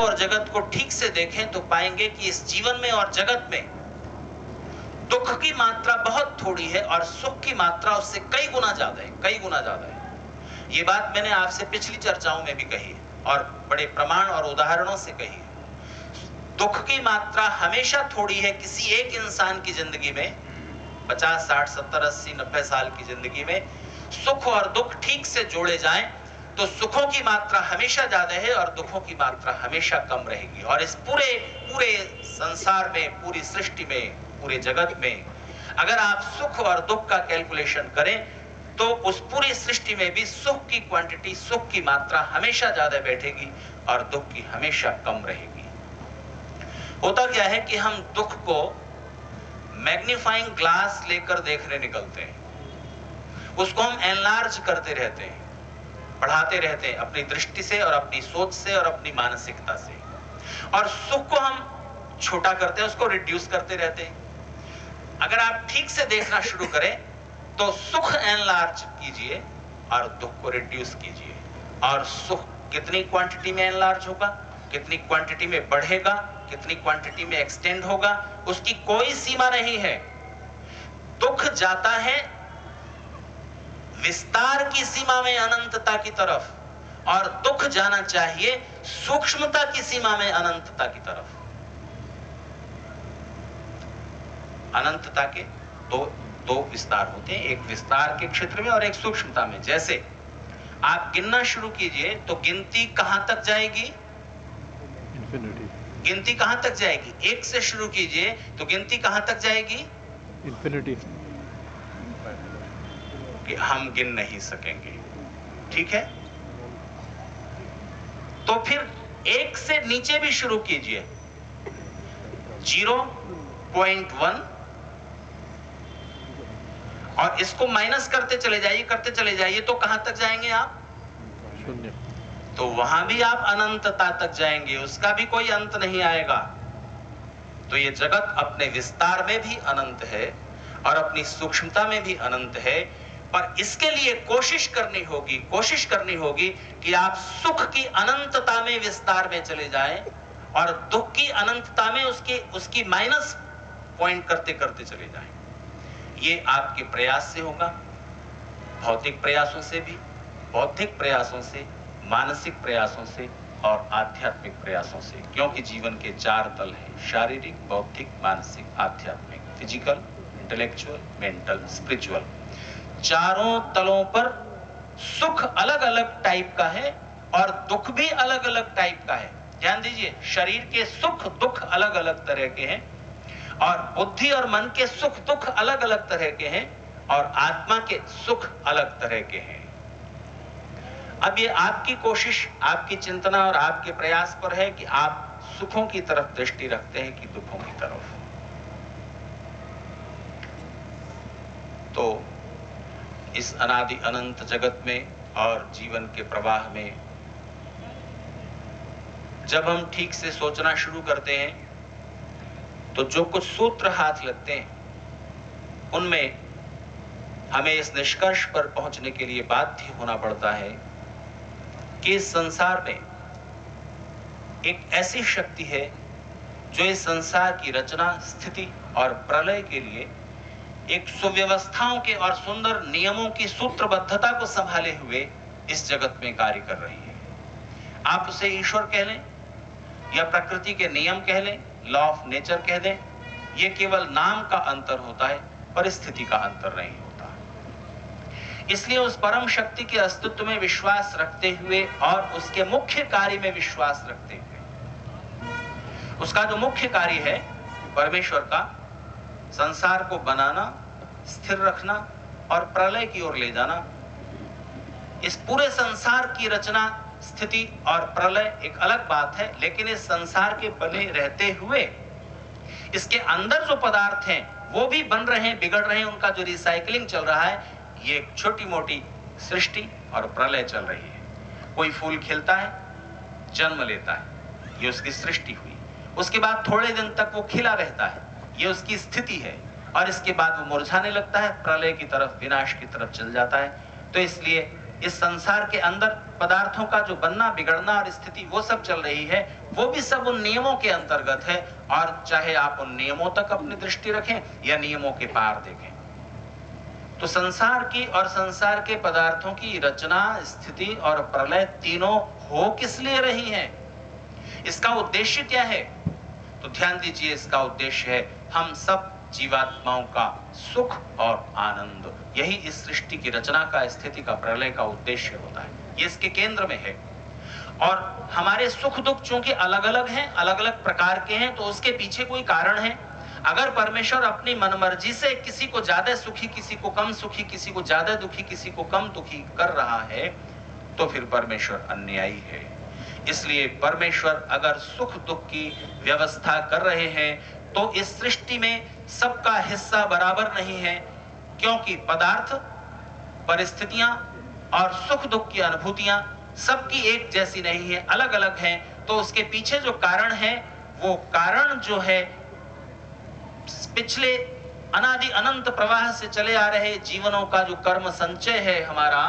और जगत को ठीक से देखें तो पाएंगे कि इस जीवन में और जगत में दुख की मात्रा बहुत थोड़ी है और सुख की मात्रा उससे कई गुना ज्यादा है, कई गुना ज्यादा है। ये बात मैंने आपसे पिछली चर्चाओं में भी कही है और बड़े प्रमाण और उदाहरणों से कही है। दुख की मात्रा हमेशा थोड़ी है किसी एक इंसान की जिंदगी में, 50, 60, 70, 80, 90 साल की जिंदगी में सुख और दुख ठीक से जोड़े जाएं तो सुखों की मात्रा हमेशा ज्यादा है और दुखों की मात्रा हमेशा कम रहेगी। और इस पूरे संसार में, पूरी सृष्टि में, पूरे जगत में अगर आप सुख और दुख का कैलकुलेशन करें तो उस पूरी सृष्टि में भी सुख की क्वांटिटी, सुख की मात्रा हमेशा ज्यादा बैठेगी और दुख की हमेशा कम रहेगी। होता क्या है कि हम दुख को मैग्नीफाइंग ग्लास लेकर देखने निकलते हैं, उसको हम एनलार्ज करते रहते हैं, बढ़ाते रहते हैं अपनी दृष्टि से और अपनी सोच से और अपनी मानसिकता से, और सुख को हम छोटा करते हैं, उसको रिड्यूस करते रहते हैं। अगर आप ठीक से देखना शुरू करें तो सुख एनलार्ज कीजिए और दुख को रिड्यूस कीजिए, और सुख कितनी क्वांटिटी में एनलार्ज होगा, कितनी क्वांटिटी में बढ़ेगा, कितनी क्वांटिटी में एक्सटेंड होगा, उसकी कोई सीमा नहीं है। दुख जाता है विस्तार की सीमा में अनंतता की तरफ, और दुख जाना चाहिए सूक्ष्मता की सीमा में अनंतता की तरफ। अनंतता के दो विस्तार होते हैं, एक विस्तार के क्षेत्र में और एक सूक्ष्मता में। जैसे आप गिनना शुरू कीजिए तो गिनती कहां तक जाएगी? इंफिनिटी। गिनती कहां तक जाएगी? एक से शुरू कीजिए तो गिनती कहां तक जाएगी? इंफिनिटी। कि हम गिन नहीं सकेंगे, ठीक है? तो फिर एक से नीचे भी शुरू कीजिए, 0.1, और इसको माइनस करते चले जाइए तो कहां तक जाएंगे आप? शून्य। तो वहां भी आप अनंतता तक जाएंगे, उसका भी कोई अंत नहीं आएगा। तो ये जगत अपने विस्तार में भी अनंत है और अपनी सूक्ष्मता में भी अनंत है, पर इसके लिए कोशिश करनी होगी कि आप सुख की अनंतता में विस्तार में चले जाएं और दुख की अनंतता में उसकी माइनस पॉइंट करते करते चले जाएं। ये आपके प्रयास से होगा, भौतिक प्रयासों से भी, बौद्धिक प्रयासों से, मानसिक प्रयासों से और आध्यात्मिक प्रयासों से, क्योंकि जीवन के 4 तल हैं: शारीरिक, बौद्धिक, मानसिक, आध्यात्मिक, फिजिकल, इंटेलेक्चुअल, मेंटल, स्पिरिचुअल। चारों तलों पर सुख अलग अलग टाइप का है और दुख भी अलग अलग टाइप का है। ध्यान दीजिए, शरीर के सुख दुख अलग अलग तरह के हैं और बुद्धि और मन के सुख दुख अलग अलग तरह के हैं और आत्मा के सुख अलग तरह के हैं। अब ये आपकी कोशिश, आपकी चिंतना और आपके प्रयास पर है कि आप सुखों की तरफ दृष्टि रखते हैं कि दुखों की तरफ। तो इस अनादि अनंत जगत में और जीवन के प्रवाह में जब हम ठीक से सोचना शुरू करते हैं तो जो कुछ सूत्र हाथ लगते हैं उनमें हमें इस निष्कर्ष पर पहुंचने के लिए बाध्य होना पड़ता है कि इस संसार में एक ऐसी शक्ति है जो इस संसार की रचना, स्थिति और प्रलय के लिए एक सुव्यवस्थाओं के और सुंदर नियमों की सूत्रबद्धता को संभाले हुए इस जगत में कार्य कर रही है। आप उसे ईश्वर कह लें या प्रकृति के नियम कह लें, लॉ ऑफ नेचर कह दें, ये केवल नाम का अंतर होता है, परिस्थिति का अंतर नहीं होता। इसलिए उस परम शक्ति के अस्तित्व में विश्वास रखते हुए और उसके मुख्य कार्य में विश्वास रखते हुए, उसका जो मुख्य कार्य है परमेश्वर का, संसार को बनाना, स्थिर रखना और प्रलय की ओर ले जाना। इस पूरे संसार की रचना, स्थिति और प्रलय एक अलग बात है, लेकिन इस संसार के बने रहते हुए इसके अंदर जो पदार्थ हैं वो भी बन रहे हैं, बिगड़ रहे हैं, उनका जो रिसाइकलिंग चल रहा है, ये एक छोटी मोटी सृष्टि और प्रलय चल रही है। कोई फूल खिलता है, जन्म लेता है, ये उसकी सृष्टि हुई। उसके बाद थोड़े दिन तक वो खिला रहता है, ये उसकी स्थिति है, और इसके बाद वो मुरझाने लगता है, प्रलय की तरफ, विनाश की तरफ चल जाता है। तो इसलिए इस संसार के अंदर पदार्थों का जो बनना बिगड़ना और स्थिति वो सब चल रही है, वो भी सब उन नियमों के अंतर्गत है। और चाहे आप उन नियमों तक अपनी दृष्टि रखें या नियमों के पार देखें, तो संसार की और संसार के पदार्थों की रचना, स्थिति और प्रलय तीनों हो किस लिए रही हैं? इसका उद्देश्य क्या है? तो ध्यान दीजिए, इसका उद्देश्य है हम सब जीवात्माओं का सुख और आनंद। यही इस सृष्टि की रचना का, स्थिति का, प्रलय का उद्देश्य होता है। ये इसके केंद्र में है। और हमारे सुख दुख चूंकि अलग अलग हैं, अलग अलग प्रकार के हैं, तो उसके पीछे कोई कारण है। अगर परमेश्वर अपनी मनमर्जी से किसी को ज्यादा सुखी, किसी को कम सुखी, किसी को ज्यादा दुखी, किसी को कम दुखी कर रहा है, तो फिर परमेश्वर अन्यायी है। इसलिए परमेश्वर अगर सुख दुख की व्यवस्था कर रहे हैं, तो इस सृष्टि में सबका हिस्सा बराबर नहीं है, क्योंकि पदार्थ, परिस्थितियां और सुख दुख की अनुभूतियां सबकी एक जैसी नहीं है, अलग अलग हैं। तो उसके पीछे जो कारण है, वो कारण जो है पिछले अनादि अनंत प्रवाह से चले आ रहे जीवनों का जो कर्म संचय है हमारा,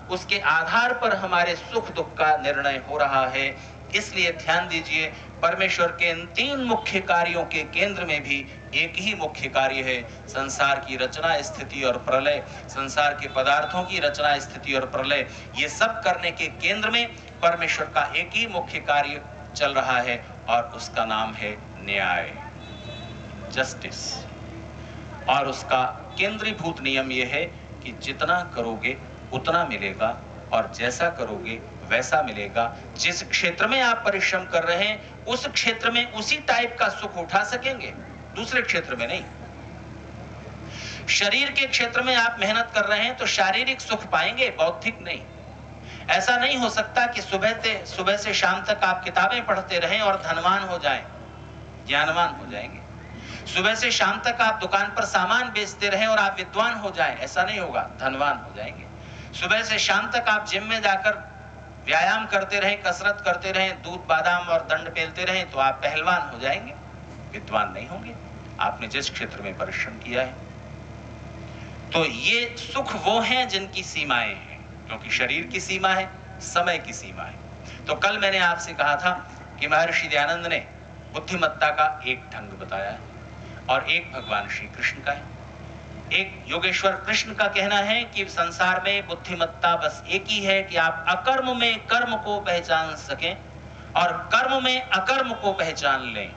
उसके आधार पर हमारे सुख दुख का निर्णय हो रहा है। इसलिए ध्यान दीजिए, परमेश्वर के इन तीन मुख्य कार्यों के केंद्र में भी एक ही मुख्य कार्य है, संसार की रचना, स्थिति और प्रलय। संसार के पदार्थों की रचना, स्थिति और प्रलय, ये सब करने के केंद्र में परमेश्वर का एक ही मुख्य कार्य चल रहा है, और उसका नाम है न्याय, जस्टिस। और उसका केंद्रीभूत नियम यह है कि जितना करोगे उतना मिलेगा, और जैसा करोगे वैसा मिलेगा। जिस क्षेत्र में आप परिश्रम कर रहे हैं, उस क्षेत्र में उसी टाइप का सुख उठा सकेंगे, दूसरे क्षेत्र में नहीं। शरीर के क्षेत्र में आप मेहनत कर रहे हैं तो शारीरिक सुख पाएंगे, बौद्धिक नहीं। ऐसा नहीं हो सकता कि सुबह से शाम तक आप किताबें पढ़ते रहें और धनवान हो जाएं, ज्ञानवान हो जाएंगे। सुबह से शाम तक आप दुकान पर सामान बेचते रहें और आप विद्वान हो जाएं, ऐसा नहीं होगा, धनवान हो जाएंगे। सुबह से शाम तक आप जिम में जाकर व्यायाम करते रहें, कसरत करते रहें, दूध बादाम और दंड पेलते रहें, तो आप पहलवान हो जाएंगे, विद्वान नहीं होंगे। आपने जिस क्षेत्र में परिश्रम किया है। तो ये सुख वो हैं जिनकी सीमाएं हैं, क्योंकि शरीर की सीमा है, समय की सीमा है। तो कल मैंने आपसे कहा था कि महर्षि दयानंद ने बुद्धिमत्ता का एक ढंग बताया है, और एक भगवान श्री कृष्ण का है। एक योगेश्वर कृष्ण का कहना है कि संसार में बुद्धिमत्ता बस एक ही है कि आप अकर्म में कर्म को पहचान सकें और कर्म में अकर्म को पहचान लें।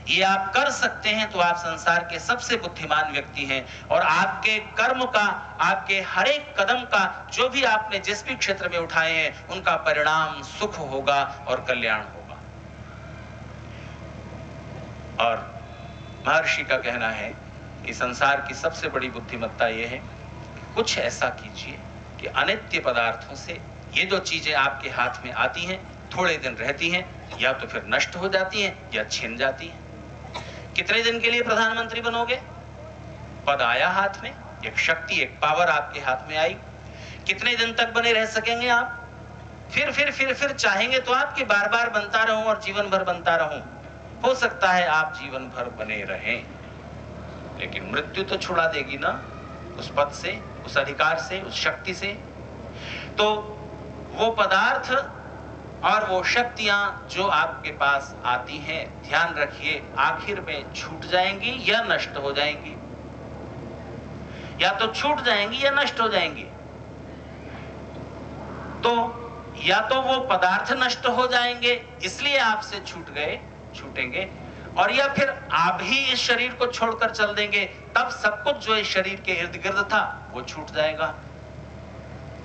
ये आप कर सकते हैं तो आप संसार के सबसे बुद्धिमान व्यक्ति हैं, और आपके कर्म का, आपके हर एक कदम का, जो भी आपने जिस भी क्षेत्र में उठाए हैं, उनका परिणाम सुख होगा और कल्याण होगा। और महर्षि का कहना है कि संसार की सबसे बड़ी बुद्धिमत्ता यह है, कुछ ऐसा कीजिए कि अनित्य पदार्थों से ये जो चीजें आपके हाथ में आती हैं, थोड़े दिन रहती हैं, या तो फिर नष्ट हो जाती हैं या छिन जाती हैं। कितने दिन के लिए प्रधानमंत्री बनोगे? पद आया हाथ में, एक शक्ति, एक पावर आपके हाथ में आई। कितने दिन तक बने रह सकेंगे आप? फिर चाहेंगे तो आपके बार बार बनता रहूं और जीवन भर बनता रहूं। हो सकता है आप जीवन भर बने रहें, लेकिन मृत्यु तो छुड़ा देगी ना उस पद से, उस अधिकार से, उस शक्ति से। तो वो पदार्थ और वो शक्तियां जो आपके पास आती हैं, ध्यान रखिए, आखिर में छूट जाएंगी या नष्ट हो जाएंगी। या तो छूट जाएंगी या नष्ट हो जाएंगी। तो या तो वो पदार्थ नष्ट हो जाएंगे इसलिए आपसे छूटेंगे, और या फिर आप ही इस शरीर को छोड़कर चल देंगे, तब सब कुछ जो इस शरीर के इर्द गिर्द था वो छूट जाएगा।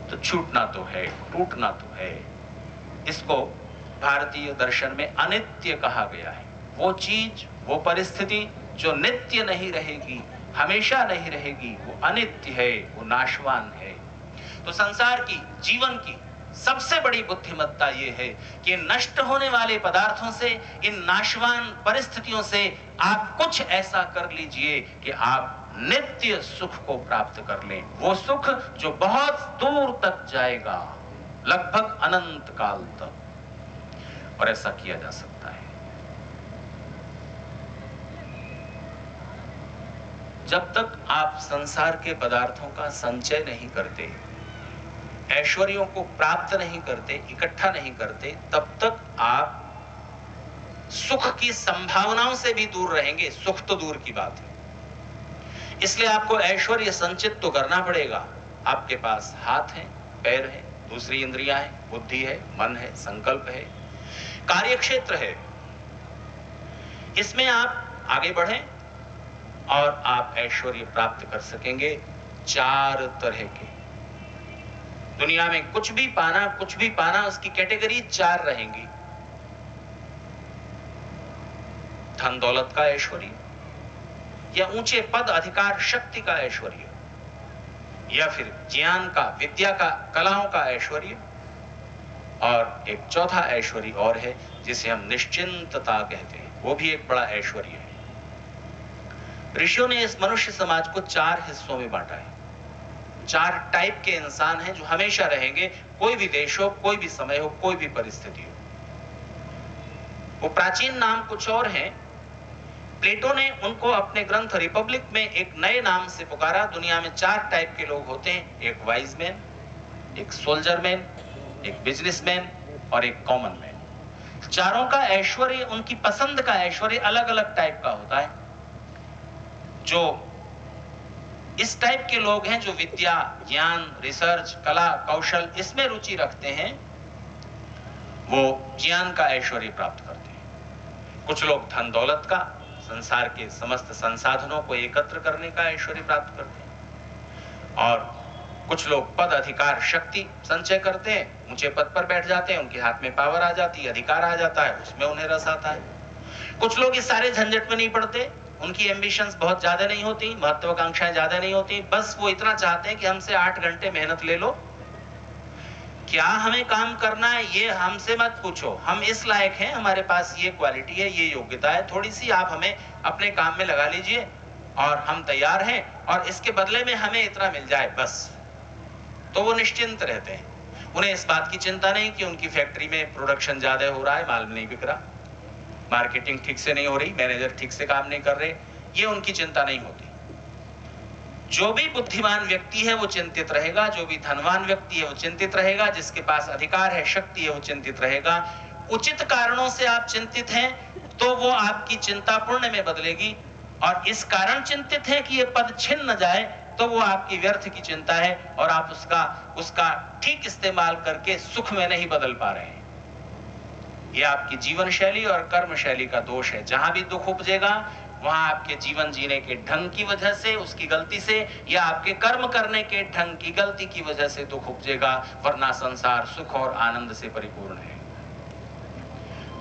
तो छूटना तो है, टूटना तो है। इसको भारतीय दर्शन में अनित्य कहा गया है। वो चीज, वो परिस्थिति जो नित्य नहीं रहेगी, हमेशा नहीं रहेगी, वो अनित्य है, वो नाशवान है। तो संसार की, जीवन की सबसे बड़ी बुद्धिमत्ता ये है कि नष्ट होने वाले पदार्थों से, इन नाशवान परिस्थितियों से आप कुछ ऐसा कर लीजिए कि आप नित्य सुख को प्राप्त कर लें। वो सुख जो बहुत दूर तक जाएगा, लगभग अनंत काल तक, और ऐसा किया जा सकता है। जब तक आप संसार के पदार्थों का संचय नहीं करते, ऐश्वर्यों को प्राप्त नहीं करते, इकट्ठा नहीं करते, तब तक आप सुख की संभावनाओं से भी दूर रहेंगे। सुख तो दूर की बात है। इसलिए आपको ऐश्वर्य संचित तो करना पड़ेगा। आपके पास हाथ है, पैर है, दूसरी इंद्रियां हैं, बुद्धि है, मन है, संकल्प है, कार्यक्षेत्र है। इसमें आप आगे बढ़ें और आप ऐश्वर्य प्राप्त कर सकेंगे। 4 तरह के दुनिया में कुछ भी पाना उसकी कैटेगरी 4 रहेंगी। धन दौलत का ऐश्वर्य, या ऊंचे पद अधिकार शक्ति का ऐश्वर्य, या फिर ज्ञान का, विद्या का, कलाओं का ऐश्वर्य, और एक चौथा ऐश्वर्य और है जिसे हम निश्चिंतता कहते हैं। वो भी एक बड़ा ऐश्वर्य है। ऋषियों ने इस मनुष्य समाज को 4 हिस्सों में बांटा है। 4 टाइप के इंसान हैं जो हमेशा रहेंगे, कोई भी देश हो, कोई भी समय हो, कोई भी परिस्थिति हो। वो प्राचीन नाम कुछ और हैं। प्लेटो ने उनको अपने ग्रंथ रिपब्लिक में एक नए नाम से पुकारा। दुनिया में 4 टाइप के लोग होते हैं, एक वाइज मैन, एक सोल्जर मैन, एक बिजनेसमैन और एक कॉमन मैन। चारों का ऐश्वर्य, उनकी पसंद का ऐश्वर्य अलग अलग टाइप का होता है। जो इस टाइप के लोग हैं जो विद्या, ज्ञान, रिसर्च, कला, कौशल इसमें रुचि रखते हैं, वो ज्ञान का ऐश्वर्य प्राप्त करते हैं। कुछ लोग धन दौलत का, संसार के समस्त संसाधनों को एकत्र करने का ऐश्वर्य प्राप्त करते हैं, और कुछ लोग पद, अधिकार, शक्ति संचय करते हैं, ऊंचे पद पर बैठ जाते हैं, उनके हाथ में पावर आ जाती है, अधिकार आ जाता है, उसमें उन्हें रस आता है। कुछ लोग इस सारे झंझट में नहीं पड़ते, उनकी एम्बिशंस बहुत ज्यादा नहीं होती, महत्वाकांक्षाएं ज्यादा नहीं होती, बस वो इतना चाहते हैं कि हमसे 8 घंटे मेहनत ले लो, क्या हमें काम करना है ये हमसे मत पूछो, हम इस लायक हैं, हमारे पास ये क्वालिटी है, ये योग्यता है, थोड़ी सी आप हमें अपने काम में लगा लीजिए और हम तैयार हैं, और इसके बदले में हमें इतना मिल जाए, बस। तो वो निश्चिंत रहते हैं। उन्हें इस बात की चिंता नहीं कि उनकी फैक्ट्री में प्रोडक्शन ज्यादा हो रहा है, माल नहीं बिक रहा, मार्केटिंग ठीक से नहीं हो रही, मैनेजर ठीक से काम नहीं कर रहे, ये उनकी चिंता नहीं होती। जो भी बुद्धिमान व्यक्ति है वो चिंतित रहेगा, जो भी धनवान व्यक्ति है वो चिंतित रहेगा, जिसके पास अधिकार है, शक्ति है, वो चिंतित रहेगा। उचित कारणों से आप चिंतित हैं तो वो आपकी चिंता पुण्य में बदलेगी, और इस कारण चिंतित है कि ये पद छिन न जाए तो वो आपकी व्यर्थ की चिंता है, और आप उसका ठीक इस्तेमाल करके सुख में नहीं बदल पा रहे हैं। ये आपकी जीवन शैली और कर्म शैली का दोष है। जहां भी दुख उपजेगा वहां आपके जीवन जीने के ढंग की वजह से, उसकी गलती से, या आपके कर्म करने के ढंग की गलती की वजह से दुख उपजेगा, वरना संसार सुख और आनंद से परिपूर्ण है।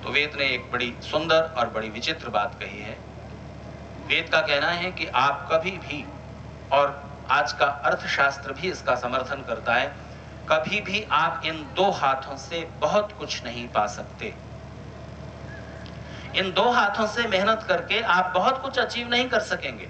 तो वेद ने एक बड़ी सुंदर और बड़ी विचित्र बात कही है। वेद का कहना है कि आप कभी भी, और आज का अर्थशास्त्र भी इसका समर्थन करता है, कभी भी आप इन 2 हाथों से बहुत कुछ नहीं पा सकते। इन 2 हाथों से मेहनत करके आप बहुत कुछ अचीव नहीं कर सकेंगे।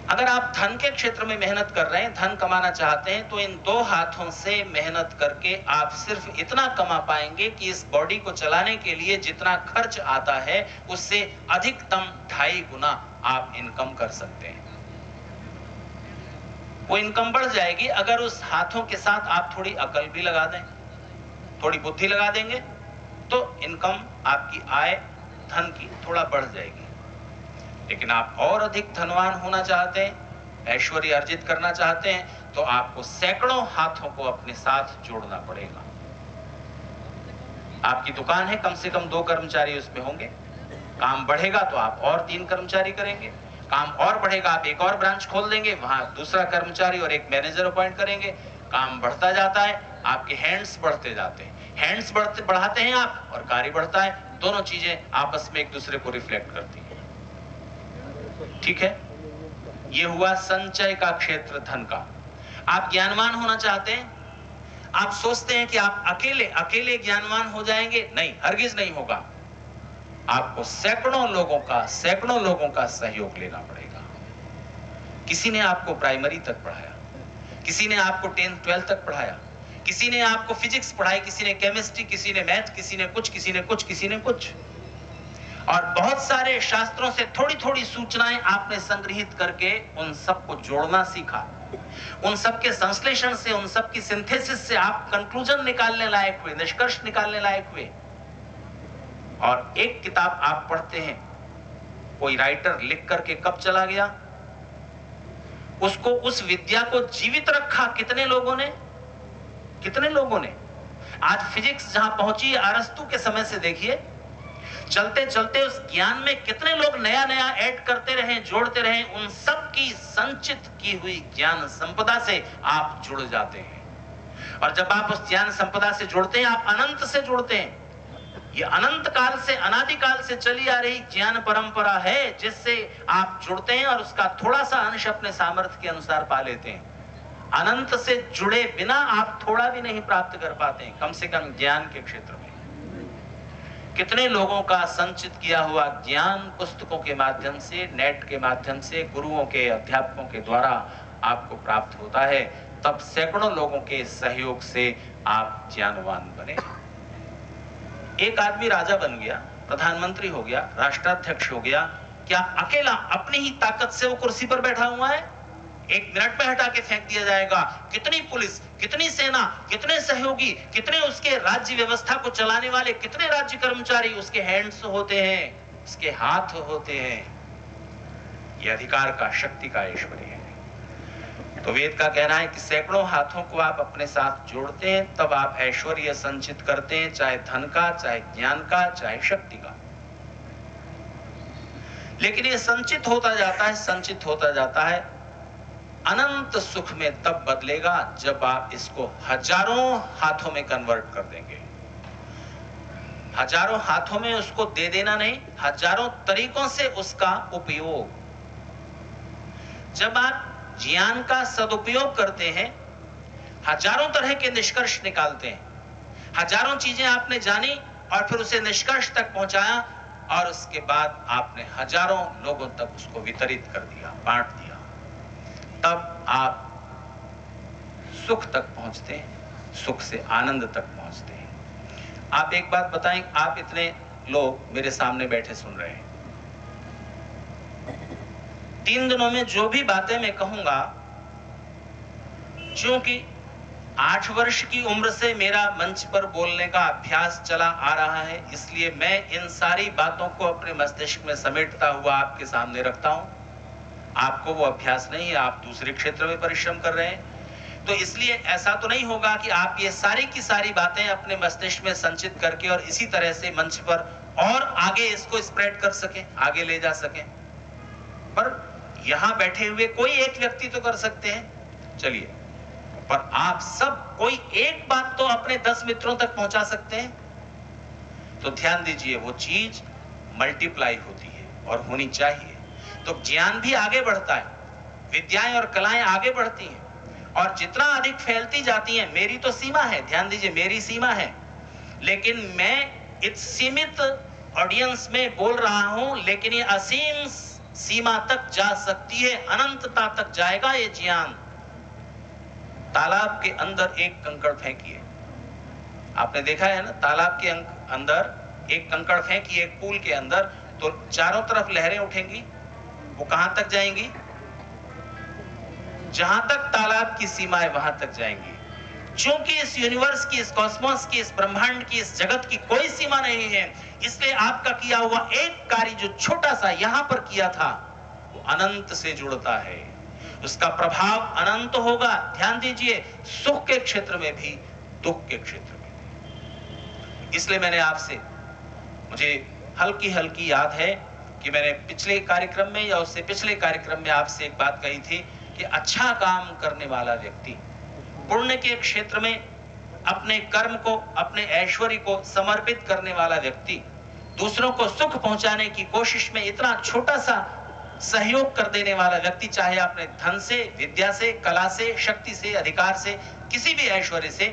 अगर आप धन के क्षेत्र में मेहनत कर रहे हैं, धन कमाना चाहते हैं, तो इन 2 हाथों से मेहनत करके आप सिर्फ इतना कमा पाएंगे कि इस बॉडी को चलाने के लिए जितना खर्च आता है उससे अधिकतम 2.5 गुना आप इनकम कर सकते हैं। वो इनकम बढ़ जाएगी अगर उस हाथों के साथ आप थोड़ी अकल भी लगा दें, थोड़ी बुद्धि लगा देंगे, तो इनकम आपकी आय धन की थोड़ा बढ़ जाएगी। लेकिन आप और अधिक धनवान होना चाहते हैं, ऐश्वर्य अर्जित करना चाहते हैं, तो आपको सैकड़ों हाथों को अपने साथ जोड़ना पड़ेगा। आपकी दुकान है, कम से कम 2 कर्मचारी उसमें होंगे। काम बढ़ेगा तो आप और 3 कर्मचारी करेंगे, काम और बढ़ेगा आप एक और ब्रांच खोल देंगे, वहां दूसरा कर्मचारी और एक मैनेजर अपॉइंट करेंगे। काम बढ़ता जाता है, आपके हैंड्स बढ़ते जाते हैं, हैंड्स बढ़ाते हैं आप और कार्य बढ़ता है। दोनों चीजें आपस में एक दूसरे को रिफ्लेक्ट करती हैं। ठीक है, ये हुआ संचय का क्षेत्र धन का। आप ज्ञानवान होना चाहते हैं, आप सोचते हैं कि आप अकेले ज्ञानवान हो जाएंगे, नहीं, हरगिज नहीं होगा। आपको सैकड़ों लोगों का सहयोग लेना पड़ेगा। किसी ने आपको प्राइमरी तक पढ़ाया, किसी ने आपको 10th 12th तक पढ़ाया, किसी ने आपको फिजिक्स पढ़ाई, किसी ने केमिस्ट्री, किसी ने मैथ, किसी ने कुछ, और बहुत सारे शास्त्रों से थोड़ी थोड़ी सूचनाएं आपने संग्रहित करके उन सबको जोड़ना सीखा। उन सब के संश्लेषण से, उन सब की सिंथेसिस से आप कंक्लूजन निकालने लायक हुए, निष्कर्ष निकालने लायक हुए। और एक किताब आप पढ़ते हैं, कोई राइटर लिख करके कब चला गया, उसको, उस विद्या को जीवित रखा कितने लोगों ने, कितने लोगों ने। आज फिजिक्स जहां पहुंची है अरस्तु के समय से, देखिए चलते चलते उस ज्ञान में कितने लोग नया नया ऐड करते रहे, जोड़ते रहे। उन सब की संचित की हुई ज्ञान संपदा से आप जुड़ जाते हैं। और जब आप उस ज्ञान संपदा से जुड़ते हैं, आप अनंत से जुड़ते हैं। ये अनंत काल से, अनादिकाल से चली आ रही ज्ञान परंपरा है, जिससे आप जुड़ते हैं और उसका थोड़ा सा अंश अपने सामर्थ्य के अनुसार पा लेते हैं। अनंत से जुड़े बिना आप थोड़ा भी नहीं प्राप्त कर पाते हैं, कम से कम ज्ञान के क्षेत्र में। कितने लोगों का संचित किया हुआ ज्ञान पुस्तकों के माध्यम से, नेट के माध्यम से, गुरुओं के, अध्यापकों के द्वारा आपको प्राप्त होता है। तब सैकड़ों लोगों के सहयोग से आप ज्ञानवान बने। एक आदमी राजा बन गया, प्रधानमंत्री हो गया, राष्ट्राध्यक्ष हो गया, क्या अकेला अपनी ही ताकत से वो कुर्सी पर बैठा हुआ है? एक मिनट में हटा के फेंक दिया जाएगा। कितनी पुलिस, कितनी सेना, कितने सहयोगी, कितने उसके राज्य व्यवस्था को चलाने वाले, कितने राज्य कर्मचारी उसके हैंड्स होते हैं, उसके हाथ होते हैं। यह अधिकार का, शक्ति का ऐश्वर्य है। तो वेद का कहना है कि सैकड़ों हाथों को आप अपने साथ जोड़ते हैं, तब आप ऐश्वर्य संचित करते हैं, चाहे धन का, चाहे ज्ञान का, चाहे शक्ति का। लेकिन ये संचित होता जाता है, संचित होता जाता है। अनंत सुख में तब बदलेगा जब आप इसको हजारों हाथों में कन्वर्ट कर देंगे। हजारों हाथों में उसको दे देना नहीं, हजारों तरीकों से उसका उपयोग। जब आप ज्ञान का सदुपयोग करते हैं, हजारों तरह के निष्कर्ष निकालते हैं। हजारों चीजें आपने जानी और फिर उसे निष्कर्ष तक पहुंचाया, और उसके बाद आपने हजारों लोगों तक उसको वितरित कर दिया, बांट दिया। तब आप सुख तक पहुंचते हैं, सुख से आनंद तक पहुंचते हैं। आप एक बात बताएं, आप इतने लोग मेरे सामने बैठे सुन रहे हैं, 3 दिनों में जो भी बातें मैं कहूंगा, क्योंकि 8 वर्ष की उम्र से मेरा मंच पर बोलने का अभ्यास चला आ रहा है, इसलिए मैं इन सारी बातों को अपने मस्तिष्क में समेटता हुआ आपके सामने रखता हूं। आपको वो अभ्यास नहीं है, आप दूसरे क्षेत्र में परिश्रम कर रहे हैं। तो इसलिए ऐसा तो नहीं होगा कि आप ये सारी की सारी बातें अपने मस्तिष्क में संचित करके और इसी तरह से मंच पर और आगे इसको स्प्रेड कर सकें, आगे ले जा सकें। पर यहां बैठे हुए कोई एक व्यक्ति तो कर सकते हैं, चलिए, पर आप सब कोई एक बात तो अपने 10 मित्रों तक पहुंचा सकते हैं। तो ध्यान दीजिए, वो चीज मल्टीप्लाई होती है और होनी चाहिए। तो ज्ञान भी आगे बढ़ता है, विद्याएं और कलाएं आगे बढ़ती हैं, और जितना अधिक फैलती जाती हैं, मेरी तो सीमा है, ध्यान दीजिए, मेरी सीमा है, लेकिन मैं इस सीमित ऑडियंस में बोल रहा हूं, लेकिन ये असीम सीमा तक जा सकती है, अनंतता तक जाएगा ये ज्ञान। तालाब के अंदर एक कंकड़ फेंकिए, आपने देखा है ना, तालाब के अंदर एक कंकड़ फेंकिए एक पूल के अंदर, तो चारों तरफ लहरें उठेंगी। वो कहां तक जाएंगी? जहां तक तालाब की सीमा है वहां तक जाएंगी। क्योंकि इस यूनिवर्स की, इस कॉस्मोस की, इस ब्रह्मांड की, इस जगत की कोई सीमा नहीं है, इसलिए आपका किया हुआ एक कार्य जो छोटा सा यहां पर किया था, वो अनंत से जुड़ता है, उसका प्रभाव अनंत होगा। ध्यान दीजिए, सुख के क्षेत्र में भी, दुख के क्षेत्र में भी। इसलिए मैंने आपसे, मुझे हल्की हल्की याद है कि मैंने पिछले कार्यक्रम में या उससे पिछले कार्यक्रम में आपसे एक बात कही थी कि अच्छा काम करने वाला व्यक्ति, पुण्य के क्षेत्र में अपने कर्म को, अपने ऐश्वर्य को समर्पित करने वाला व्यक्ति, दूसरों को सुख पहुंचाने की कोशिश में इतना छोटा सा सहयोग कर देने वाला व्यक्ति, चाहे अपने धन से, विद्या से, कला से, शक्ति से, अधिकार से, किसी भी ऐश्वर्य से,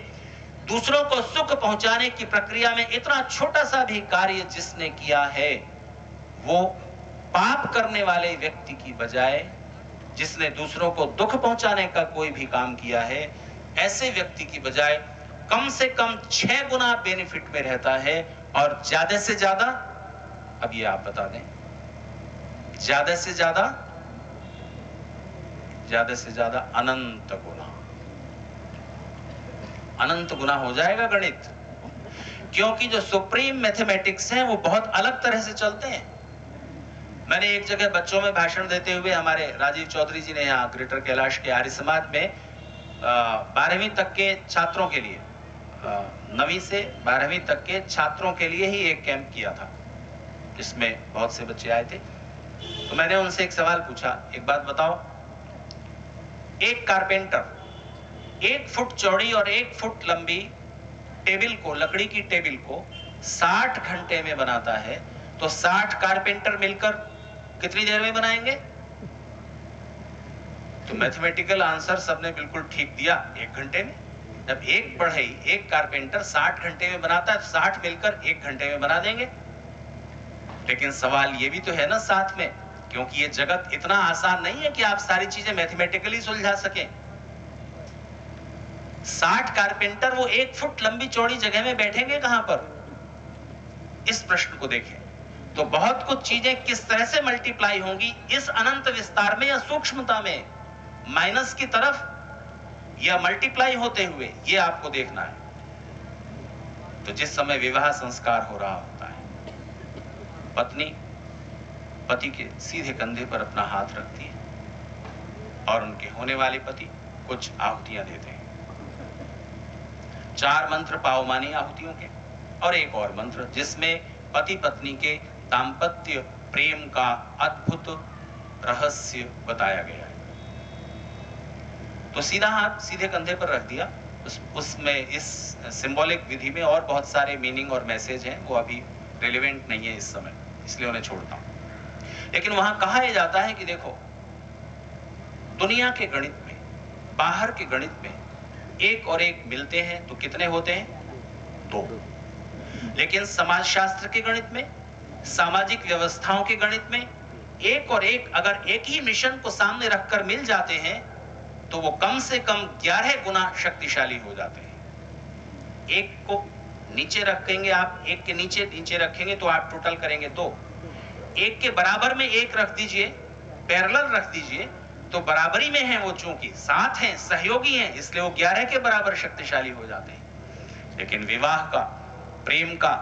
दूसरों को सुख पहुंचाने की प्रक्रिया में इतना छोटा सा भी कार्य जिसने किया है, वो पाप करने वाले व्यक्ति की बजाय जिसने दूसरों को दुख पहुंचाने का कोई भी काम किया है, ऐसे व्यक्ति की बजाय कम से कम 6 गुना बेनिफिट में रहता है। और ज्यादा से ज्यादा, अब ये आप बता दें, ज्यादा से ज्यादा ज्यादा से ज्यादा अनंत गुना, अनंत गुना हो जाएगा गणित। क्योंकि जो सुप्रीम मैथमेटिक्स है वो बहुत अलग तरह से चलते हैं। मैंने एक जगह बच्चों में भाषण देते हुए, हमारे राजीव चौधरी जी ने यहाँ ग्रेटर कैलाश के आर्य समाज में 12वीं तक के छात्रों के लिए, 9वीं से 12वीं तक के छात्रों के लिए ही एक कैंप किया था, जिसमें बहुत से बच्चे आए थे। तो मैंने उनसे एक सवाल पूछा, एक बात बताओ, एक कारपेंटर 1 फुट चौड़ी और 1 फुट लंबी टेबल को, लकड़ी की टेबल को 60 घंटे में बनाता है, तो 60 कारपेंटर मिलकर कितनी देर में बनाएंगे? तो मैथमेटिकल आंसर सबने बिल्कुल ठीक दिया, 1 घंटे में। जब एक बढ़ई, एक कारपेंटर 60 घंटे में बनाता है, तो 60 मिलकर 1 घंटे में बना देंगे। लेकिन सवाल ये भी तो है ना साथ में, क्योंकि ये जगत इतना आसान नहीं है कि आप सारी चीजें मैथमेटिकली सुलझा सकें। 60 कारपेंटर वो 1 फुट लंबी चौड़ी जगह में बैठेंगे कहां पर? इस प्रश्न को देखें तो बहुत कुछ चीजें किस तरह से मल्टीप्लाई होंगी इस अनंत विस्तार में या सूक्ष्मता में, माइनस की तरफ या मल्टीप्लाई होते हुए, ये आपको देखना है। तो जिस समय विवाह संस्कार हो रहा होता है, पत्नी पति के सीधे कंधे पर अपना हाथ रखती है और उनके होने वाले पति कुछ आहुतियां देते हैं। 4 मंत्र पावमानी आहुतियों के और एक और मंत्र जिसमें पति पत्नी के दाम्पत्य प्रेम का अद्भुत रहस्य बताया गया है। तो सीधा हाथ सीधे कंधे पर रख दिया। उसमें इस सिंबॉलिक विधि में और बहुत सारे मीनिंग और मैसेज हैं, वो अभी रिलेवेंट नहीं है इस समय, इसलिए उन्हें छोड़ता हूं। लेकिन वहां कहा यह जाता है कि देखो, दुनिया के गणित में, बाहर के गणित में 1 और 1 मिलते हैं तो कितने होते हैं? 2। लेकिन समाजशास्त्र के गणित में, सामाजिक व्यवस्थाओं के गणित में 1 और 1 अगर एक ही मिशन को सामने रखकर मिल जाते हैं तो वो कम से कम 11 गुना शक्तिशाली हो जाते हैं। 1 को नीचे रखेंगे आप, 1 के नीचे रखेंगे तो आप टोटल करेंगे 2। 1 के बराबर में 1 रख दीजिए, पैरेलल रख दीजिए, तो बराबरी में है वो, चूंकि साथ हैं, सहयोगी हैं, इसलिए वो 11 के बराबर शक्तिशाली हो जाते हैं। लेकिन विवाह का, प्रेम का,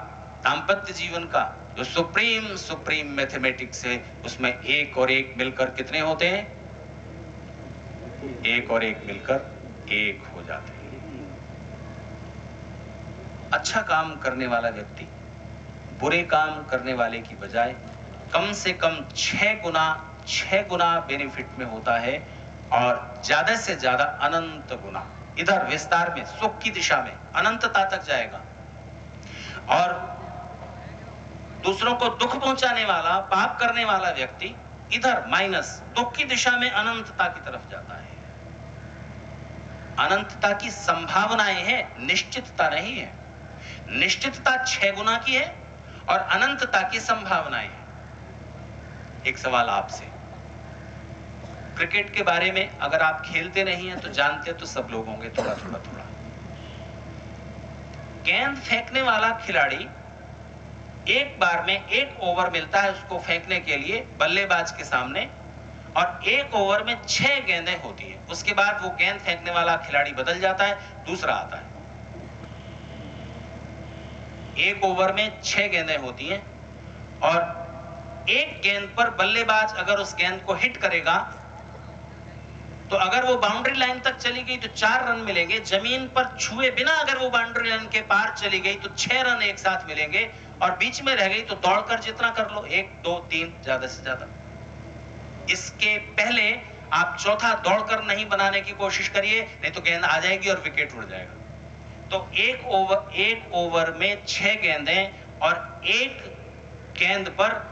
दाम्पत्य जीवन का जो सुप्रीम मैथमेटिक्स है, उसमें 1 और 1 मिलकर कितने होते हैं? 1 और 1 मिलकर 1 हो जाते हैं। अच्छा काम करने वाला व्यक्ति बुरे काम करने वाले की बजाय कम से कम 6 गुना बेनिफिट में होता है, और ज्यादा से ज्यादा अनंत गुना इधर विस्तार में, सुख की दिशा में अनंतता तक जाएगा। और दूसरों को दुख पहुंचाने वाला, पाप करने वाला व्यक्ति इधर माइनस, दुख की दिशा में अनंतता की तरफ जाता है। अनंतता की संभावनाएं हैं, निश्चितता नहीं है। निश्चितता 6 गुना की है और अनंतता की संभावनाएं हैं। एक सवाल आपसे, क्रिकेट के बारे में अगर आप खेलते नहीं हैं तो जानते तो सब लोग होंगे थोड़ा। गेंद फेंकने वाला खिलाड़ी एक बार में 1 ओवर मिलता है उसको फेंकने के लिए बल्लेबाज के सामने, और 1 ओवर में 6 गेंदें होती हैं। उसके बाद वो गेंद फेंकने वाला खिलाड़ी बदल जाता है, दूसरा आता है। 1 ओवर में 6 गेंदें होती हैं और एक गेंद पर बल्लेबाज अगर उस गेंद को हिट करेगा तो अगर वो बाउंड्री लाइन तक चली गई तो 4 रन मिलेंगे। जमीन पर छुए बिना अगर वो बाउंड्री लाइन के पार चली गई तो 6 रन एक साथ मिलेंगे, और बीच में रह गई तो दौड़कर जितना कर लो, 1 2 3 ज्यादा से ज्यादा। इसके पहले आप चौथा दौड़कर नहीं बनाने की कोशिश करिए, नहीं तो गेंद आ जाएगी और विकेट उड़ जाएगा। तो 1 ओवर में 6 गेंदें और एक गेंद पर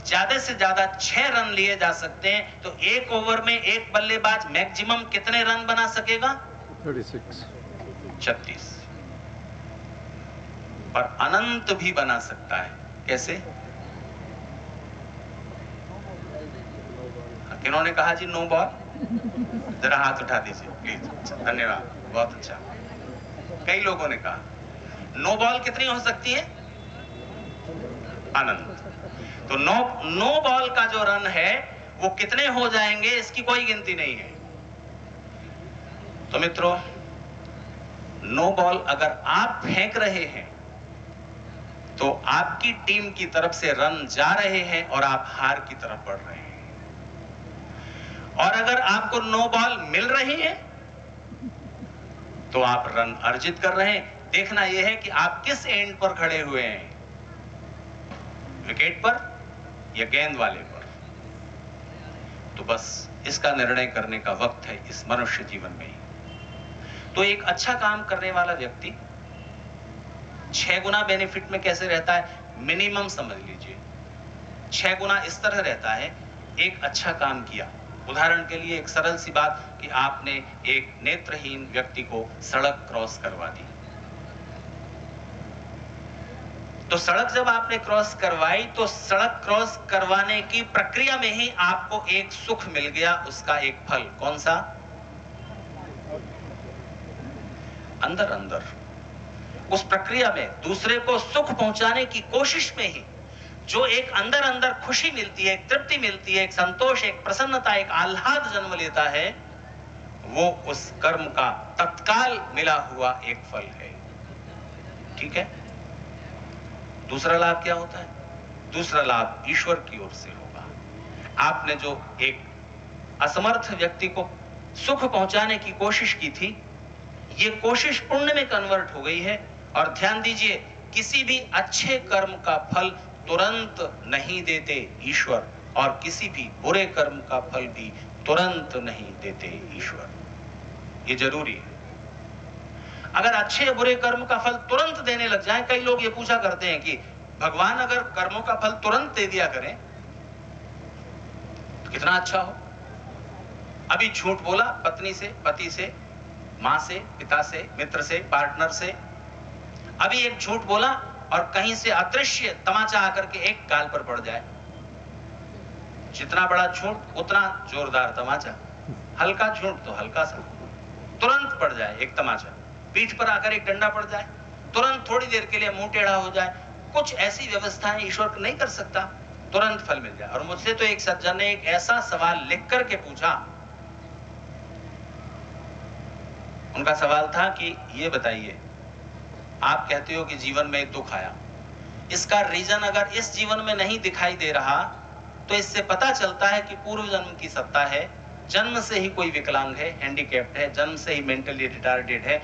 ज्यादा से ज्यादा 6 रन लिए जा सकते हैं। तो 1 ओवर में एक बल्लेबाज मैक्सिमम कितने रन बना सकेगा? 36। और अनंत भी बना सकता है। कैसे? किन्होंने कहा जी नो बॉल? जरा हाथ उठा दीजिए प्लीज। धन्यवाद, बहुत अच्छा। कई लोगों ने कहा नो बॉल कितनी हो सकती है? अनंत। तो नो बॉल का जो रन है वो कितने हो जाएंगे इसकी कोई गिनती नहीं है। तो मित्रों, नो बॉल अगर आप फेंक रहे हैं तो आपकी टीम की तरफ से रन जा रहे हैं और आप हार की तरफ बढ़ रहे हैं। और अगर आपको नो बॉल मिल रही है तो आप रन अर्जित कर रहे हैं। देखना यह है कि आप किस एंड पर खड़े हुए हैं, विकेट पर या गेंद वाले पर। तो बस इसका निर्णय करने का वक्त है इस मनुष्य जीवन में ही। तो एक अच्छा काम करने वाला व्यक्ति 6 गुना बेनिफिट में कैसे रहता है, मिनिमम समझ लीजिए 6 गुना इस तरह रहता है। एक अच्छा काम किया, उदाहरण के लिए एक सरल सी बात कि आपने एक नेत्रहीन व्यक्ति को सड़क क्रॉस करवा दी। तो सड़क जब आपने क्रॉस करवाई तो सड़क क्रॉस करवाने की प्रक्रिया में ही आपको एक सुख मिल गया, उसका एक फल। कौन सा? अंदर अंदर उस प्रक्रिया में दूसरे को सुख पहुंचाने की कोशिश में ही जो एक अंदर अंदर खुशी मिलती है, एक तृप्ति मिलती है, एक संतोष, एक प्रसन्नता, एक आह्लाद जन्म लेता है, वो उस कर्म का तत्काल मिला हुआ एक फल है। ठीक है। दूसरा लाभ क्या होता है? दूसरा लाभ ईश्वर की ओर से होगा। आपने जो एक असमर्थ व्यक्ति को सुख पहुंचाने की कोशिश की थी, ये कोशिश पुण्य में कन्वर्ट हो गई है। और ध्यान दीजिए, किसी भी अच्छे कर्म का फल तुरंत नहीं देते ईश्वर, और किसी भी बुरे कर्म का फल भी तुरंत नहीं देते ईश्वर। ये जरूरी है। अगर अच्छे बुरे कर्म का फल तुरंत देने लग जाए, कई लोग ये पूछा करते हैं कि भगवान अगर कर्मों का फल तुरंत दे दिया करें तो कितना अच्छा हो। अभी झूठ बोला पत्नी से, पति से, मां से, पिता से, मित्र से, पार्टनर से, अभी एक झूठ बोला और कहीं से अदृश्य तमाचा आकर के एक गाल पर पड़ जाए। जितना बड़ा झूठ उतना जोरदार तमाचा, हल्का झूठ तो हल्का सा, तुरंत पड़ जाए एक तमाचा। पीठ पर आकर एक डंडा पड़ जाए, तुरंत थोड़ी देर के लिए मुंह टेढ़ा हो जाए। कुछ ऐसी व्यवस्थाएं ईश्वर नहीं कर सकता, तुरंत फल मिल जाए। और मुझसे तो एक सज्जन ने एक ऐसा सवाल लिख करके पूछा। उनका सवाल था कि ये बताइए, आप कहते हो कि जीवन में दुख आया, इसका रीजन अगर इस जीवन में नहीं दिखाई दे रहा तो इससे पता चलता है कि पूर्व जन्म की सत्ता है, जन्म से ही कोई विकलांग है, हैंडीकैप्ड है, जन्म से ही मेंटली रिटार्डेड है।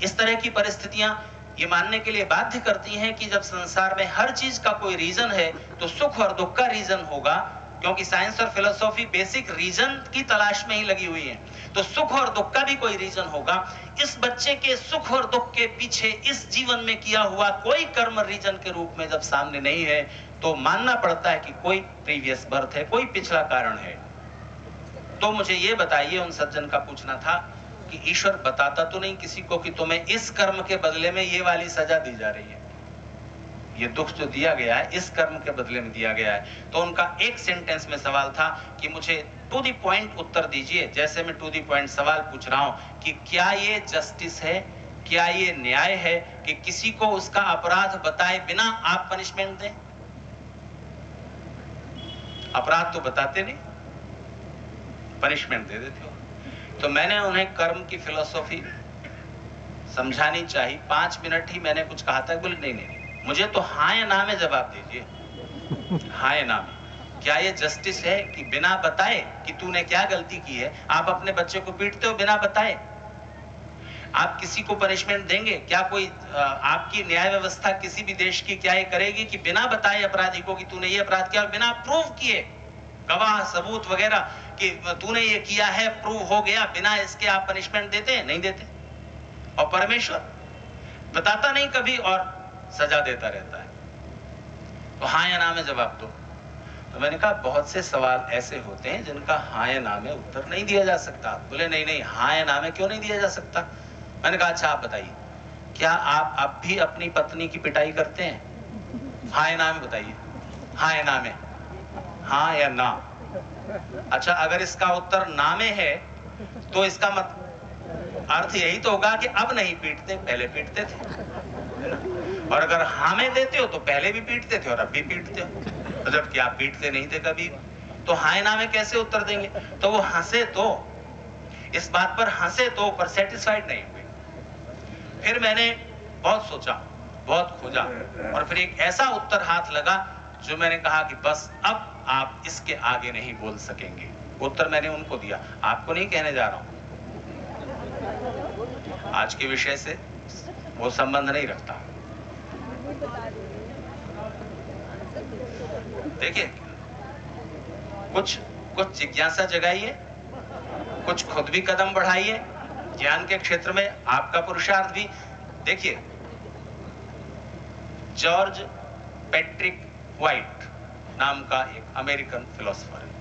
इस तरह की परिस्थितियां ये मानने के लिए बाध्य करती हैं कि जब संसार में हर चीज का कोई रीजन है तो सुख और दुख का रीजन होगा, क्योंकि साइंस और फिलोसॉफी बेसिक रीजन की तलाश में ही लगी हुई है। तो सुख और दुख का भी कोई रीजन होगा। इस बच्चे के सुख और दुख के पीछे इस जीवन में किया हुआ कोई कर्म रीजन के रूप में जब सामने नहीं है तो मानना पड़ता है कि कोई प्रीवियस बर्थ है, कोई पिछला कारण है। तो मुझे ये बताइए, उन सज्जन का पूछना था कि ईश्वर बताता तो नहीं किसी को कि तुम्हें इस कर्म के बदले में ये वाली सजा दी जा रही है, ये दुख जो दिया गया है इस कर्म के बदले में दिया गया है। तो उनका एक सेंटेंस में सवाल था कि मुझे टू द पॉइंट उत्तर दीजिए, जैसे मैं टू द पॉइंट सवाल पूछ रहा हूं कि क्या ये जस्टिस है, क्या ये न्याय है कि किसी को उसका अपराध बताए बिना आप पनिशमेंट दें? अपराध तो बताते नहीं, पनिशमेंट दे देते हो। तो मैंने उन्हें कर्म की फिलॉसफी समझानी चाहिए। 5 मिनट ही मैंने कुछ कहा था, बोले नहीं, मुझे तो हाँ या ना में जवाब दीजिए। हाँ या ना में क्या ये जस्टिस है कि बिना बताए कि तूने क्या गलती की है, आप अपने बच्चे को पीटते हो बिना बताए? आप किसी को पनिशमेंट देंगे क्या? कोई आपकी न्याय व्यवस्था किसी भी देश की क्या ये करेगी कि बिना बताए अपराधी को कि तूने ये अपराध किया, बिना प्रूव किए, गवाह सबूत वगैरह कि तूने ये किया है, प्रूव हो गया, बिना इसके आप पनिशमेंट देते हैं? नहीं देते। और परमेश्वर बताता नहीं कभी और सजा देता रहता है। तो हाँ या ना में जवाब दो। तो मैंने कहा बहुत से सवाल ऐसे होते हैं जिनका हाँ या ना में उत्तर नहीं दिया जा सकता। बोले नहीं, हाँ या ना में क्यों नहीं दिया जा सकता? मैंने कहा अच्छा आप बताइए, क्या आप अब भी अपनी पत्नी की पिटाई करते हैं? हाँ या ना में बताइए। हाँ या ना में, हाँ या ना। अच्छा, अगर इसका उत्तर ना में है तो इसका अर्थ यही तो होगा कि अब नहीं पीटते, पहले पीटते थे। और अगर हाँ में देते हो तो पहले भी पीटते थे और अब भी पीटते हो, जबकि आप पीटते नहीं थे कभी। तो हाँ ना में कैसे उत्तर देंगे? तो वो हंसे तो इस बात पर हंसे तो पर सेटिस्फाइड नहीं हुए। फिर मैंने बहुत सोचा, बहुत खोजा और फिर एक ऐसा उत्तर हाथ लगा जो मैंने कहा कि बस अब आप इसके आगे नहीं बोल सकेंगे। उत्तर मैंने उनको दिया, आपको नहीं कहने जा रहा हूं, आज के विषय से वो संबंध नहीं रखता। देखिए, कुछ जिज्ञासा जगाइए, कुछ खुद भी कदम बढ़ाइए ज्ञान के क्षेत्र में, आपका पुरुषार्थ भी। देखिए, जॉर्ज पैट्रिक व्हाइट नाम का एक अमेरिकन फिलोसोफर है,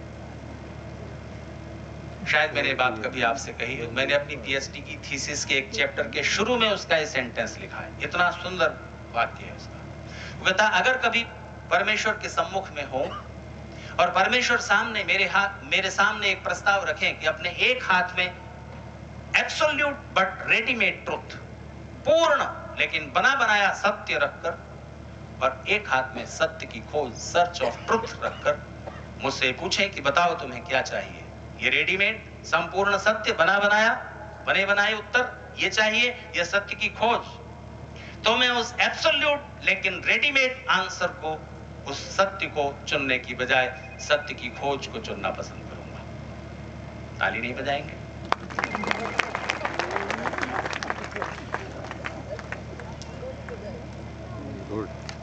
शायद मैंने बात कभी आपसे कही है। मैंने अपनी पीएचडी की थीसिस के एक चैप्टर के शुरू में उसका ये सेंटेंस लिखा है, इतना सुंदर वाक्य है उसका। वो कहता, अगर कभी परमेश्वर के सम्मुख में हो और परमेश्वर सामने मेरे सामने एक प्रस्ताव रखें कि अपने एक हाथ में एब्सोल्यूट बट रेडीमेड ट्रुथ, पूर्ण लेकिन बना बनाया सत्य रखकर, और एक हाथ में सत्य की खोज, सर्च ऑफ ट्रुथ रखकर मुझसे पूछें कि बताओ तुम्हें क्या चाहिए, ये रेडीमेड संपूर्ण सत्य, बना बनाया बने बनाए उत्तर ये चाहिए, या सत्य की खोज, तो मैं उस एब्सोल्यूट लेकिन रेडीमेड आंसर को, उस सत्य को चुनने की बजाय सत्य की खोज को चुनना पसंद करूंगा। ताली नहीं बजाएंगे?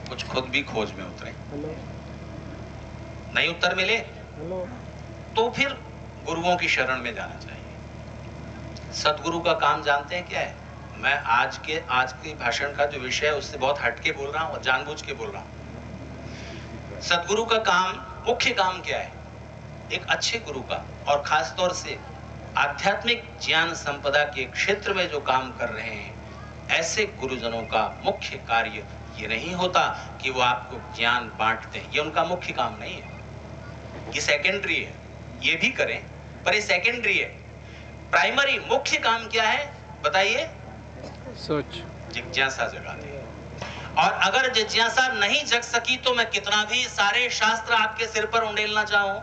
कुछ खुद भी खोज में उतरे, नहीं उत्तर मिले तो फिर गुरुओं की शरण में जाना चाहिए। सदगुरु का काम जानते हैं क्या है? मैं आज के भाषण का जो विषय है उससे बहुत हटके बोल रहा हूं और जानबूझ के बोल रहा हूं। सदगुरु का काम, मुख्य काम क्या है? एक अच्छे गुरु का, और खास तौर से आध्यात्मिक ज्ञान संपदा के क्षेत्र में जो काम कर रहे हैं, ऐसे गुरुजनों का मुख्य कार्य ये नहीं होता कि वो आपको ज्ञान बांटते हैं, ये उनका मुख्य काम नहीं है, ये सेकेंडरी है। ये भी करें पर ये सेकेंडरी है। प्राइमरी मुख्य काम क्या है बताइए? सोच, जिज्ञासा जगानी। और अगर जिज्ञासा नहीं जग सकी तो मैं कितना भी सारे शास्त्र आपके सिर पर उंडेलना चाहूं,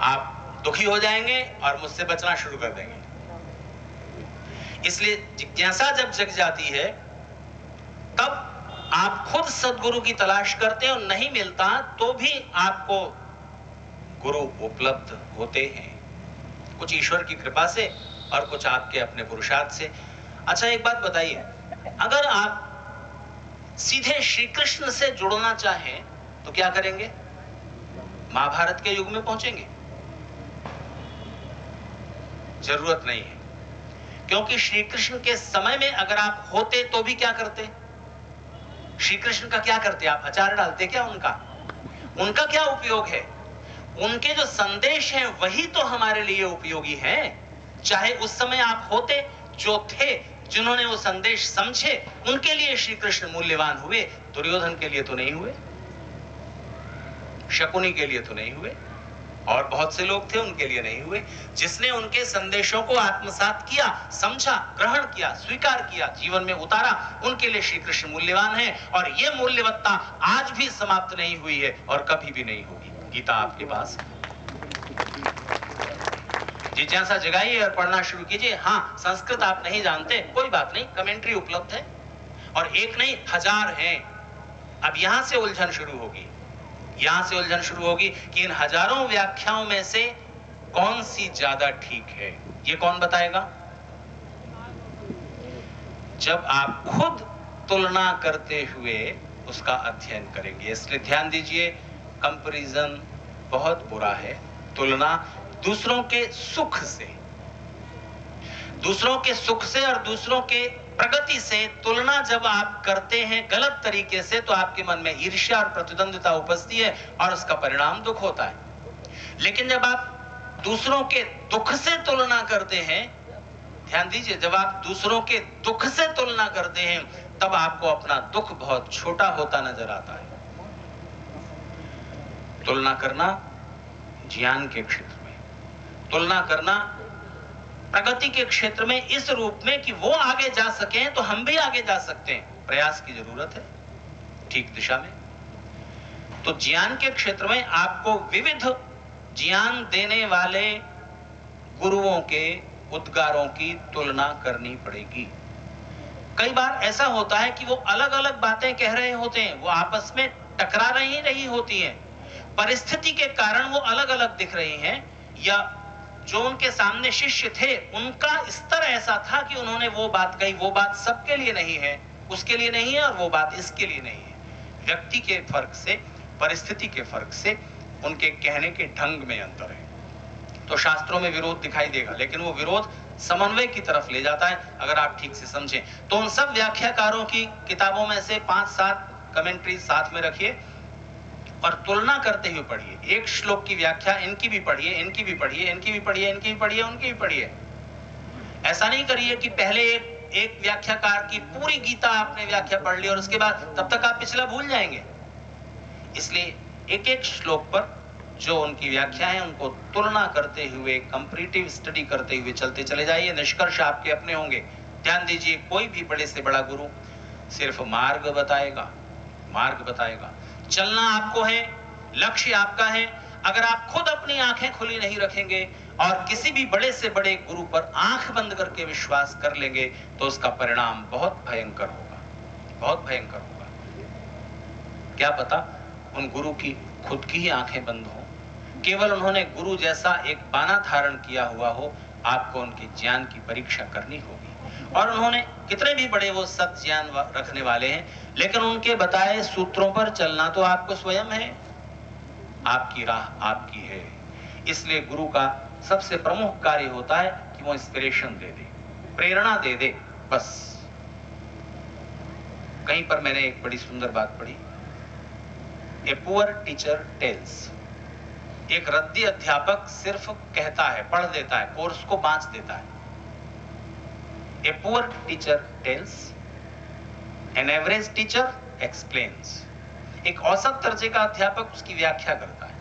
आप दुखी हो जाएंगे और मुझसे बचना शुरू कर देंगे। इसलिए जिज्ञासा जब जग जाती है तब आप खुद सदगुरु की तलाश करते हैं, और नहीं मिलता तो भी आपको गुरु उपलब्ध होते हैं, कुछ ईश्वर की कृपा से और कुछ आपके अपने पुरुषार्थ से। अच्छा, एक बात बताइए, अगर आप सीधे श्री कृष्ण से जुड़ना चाहें तो क्या करेंगे? महाभारत के युग में पहुंचेंगे? जरूरत नहीं है, क्योंकि श्री कृष्ण के समय में अगर आप होते तो भी क्या करते? श्री कृष्ण का क्या करते? आप अचार डालते क्या उनका क्या उपयोग है? उनके जो संदेश हैं वही तो हमारे लिए उपयोगी हैं। चाहे उस समय आप होते, जो थे, जिन्होंने वो संदेश समझे, उनके लिए श्री कृष्ण मूल्यवान हुए, दुर्योधन के लिए तो नहीं हुए, शकुनी के लिए तो नहीं हुए, और बहुत से लोग थे उनके लिए नहीं हुए। जिसने उनके संदेशों को आत्मसात किया, समझा, ग्रहण किया, स्वीकार किया, जीवन में उतारा, उनके लिए श्री कृष्ण मूल्यवान है। और ये मूल्यवत्ता आज भी समाप्त नहीं हुई है और कभी भी नहीं होगी। गीता आपके पास, जिज्ञासा जगाइए और पढ़ना शुरू कीजिए। हाँ, संस्कृत आप नहीं जानते, कोई बात नहीं, कमेंट्री उपलब्ध है, और एक नहीं 1000 हैं। अब यहां से उलझन शुरू होगी, कि इन हजारों व्याख्याओं में से कौन सी ज्यादा ठीक है, ये कौन बताएगा? जब आप खुद तुलना करते हुए उसका अध्ययन करेंगे। इसलिए ध्यान दीजिए, कंपैरिजन बहुत बुरा है। तुलना दूसरों के सुख से और दूसरों के प्रगति से तुलना जब आप करते हैं गलत तरीके से, तो आपके मन में ईर्ष्या और प्रतिद्वंदिता उपजती है और उसका परिणाम दुख होता है। लेकिन जब आप दूसरों के दुख से तुलना करते हैं, ध्यान दीजिए, जब आप दूसरों के दुख से तुलना करते हैं तब आपको अपना दुख बहुत छोटा होता नजर आता है। तुलना करना ज्ञान के क्षेत्र में, तुलना करना प्रगति के क्षेत्र में, इस रूप में कि वो आगे जा सकें तो हम भी आगे जा सकते हैं। प्रयास की जरूरत है ठीक दिशा में। तो ज्ञान के क्षेत्र में आपको विविध ज्ञान देने वाले गुरुओं के उद्गारों की तुलना करनी पड़ेगी। कई बार ऐसा होता है कि वो अलग अलग बातें कह रहे होते हैं, वो आपस में टकरा रही होती हैं, परिस्थिति के कारण वो अलग अलग दिख रही हैं, या जो उनके सामने शिष्य थे उनका स्तर ऐसा था कि उन्होंने वो बात कही, वो बात सबके लिए नहीं है, उसके लिए नहीं है, और वो बात इसके लिए नहीं है। व्यक्ति के फर्क से, परिस्थिति के फर्क से उनके कहने के ढंग में अंतर है। तो शास्त्रों में विरोध दिखाई देगा, लेकिन वो विरोध समन्वय की तरफ ले जाता है अगर आप ठीक से समझें। तो उन सब व्याख्याकारों की किताबों में से 5-7 कमेंट्री साथ में रखिए और तुलना करते हुए पढ़िए। एक श्लोक की व्याख्या इनकी भी पढ़िए, इनकी भी पढ़िए, इनकी भी पढ़िए, इनकी भी पढ़िए, उनकी भी पढ़िए। ऐसा नहीं करिए कि पहले एक व्याख्याकार की पूरी गीता आपने व्याख्या पढ़ ली और उसके बाद तब तक आप पिछला भूल जाएंगे। इसलिए एक एक श्लोक पर जो उनकी व्याख्या है उनको तुलना करते हुए, कंपैरेटिव स्टडी करते हुए चलते चले जाइए। निष्कर्ष आपके अपने होंगे। ध्यान दीजिए, कोई भी बड़े से बड़ा गुरु सिर्फ मार्ग बताएगा, मार्ग बताएगा। चलना आपको है, लक्ष्य आपका है। अगर आप खुद अपनी आंखें खुली नहीं रखेंगे और किसी भी बड़े से बड़े गुरु पर आंख बंद करके विश्वास कर लेंगे तो उसका परिणाम बहुत भयंकर होगा, बहुत भयंकर होगा। क्या पता उन गुरु की खुद की ही आंखें बंद हो, केवल उन्होंने गुरु जैसा एक बाना धारण किया हुआ हो। आपको उनके ज्ञान की परीक्षा करनी होगी, और उन्होंने कितने भी बड़े वो सत ज्ञान रखने वाले हैं, लेकिन उनके बताए सूत्रों पर चलना तो आपको स्वयं है। आपकी राह आपकी है। इसलिए गुरु का सबसे प्रमुख कार्य होता है कि वो इंस्पिरेशन दे दे, प्रेरणा दे दे, बस। कहीं पर मैंने एक बड़ी सुंदर बात पढ़ी, ए पुअर टीचर टेल्स। एक रद्दी अध्यापक सिर्फ कहता है, पढ़ देता है, कोर्स को बांच देता है। A poor teacher tales, an average teacher explains. एक औसत दर्जे का अध्यापक उसकी व्याख्या करता है।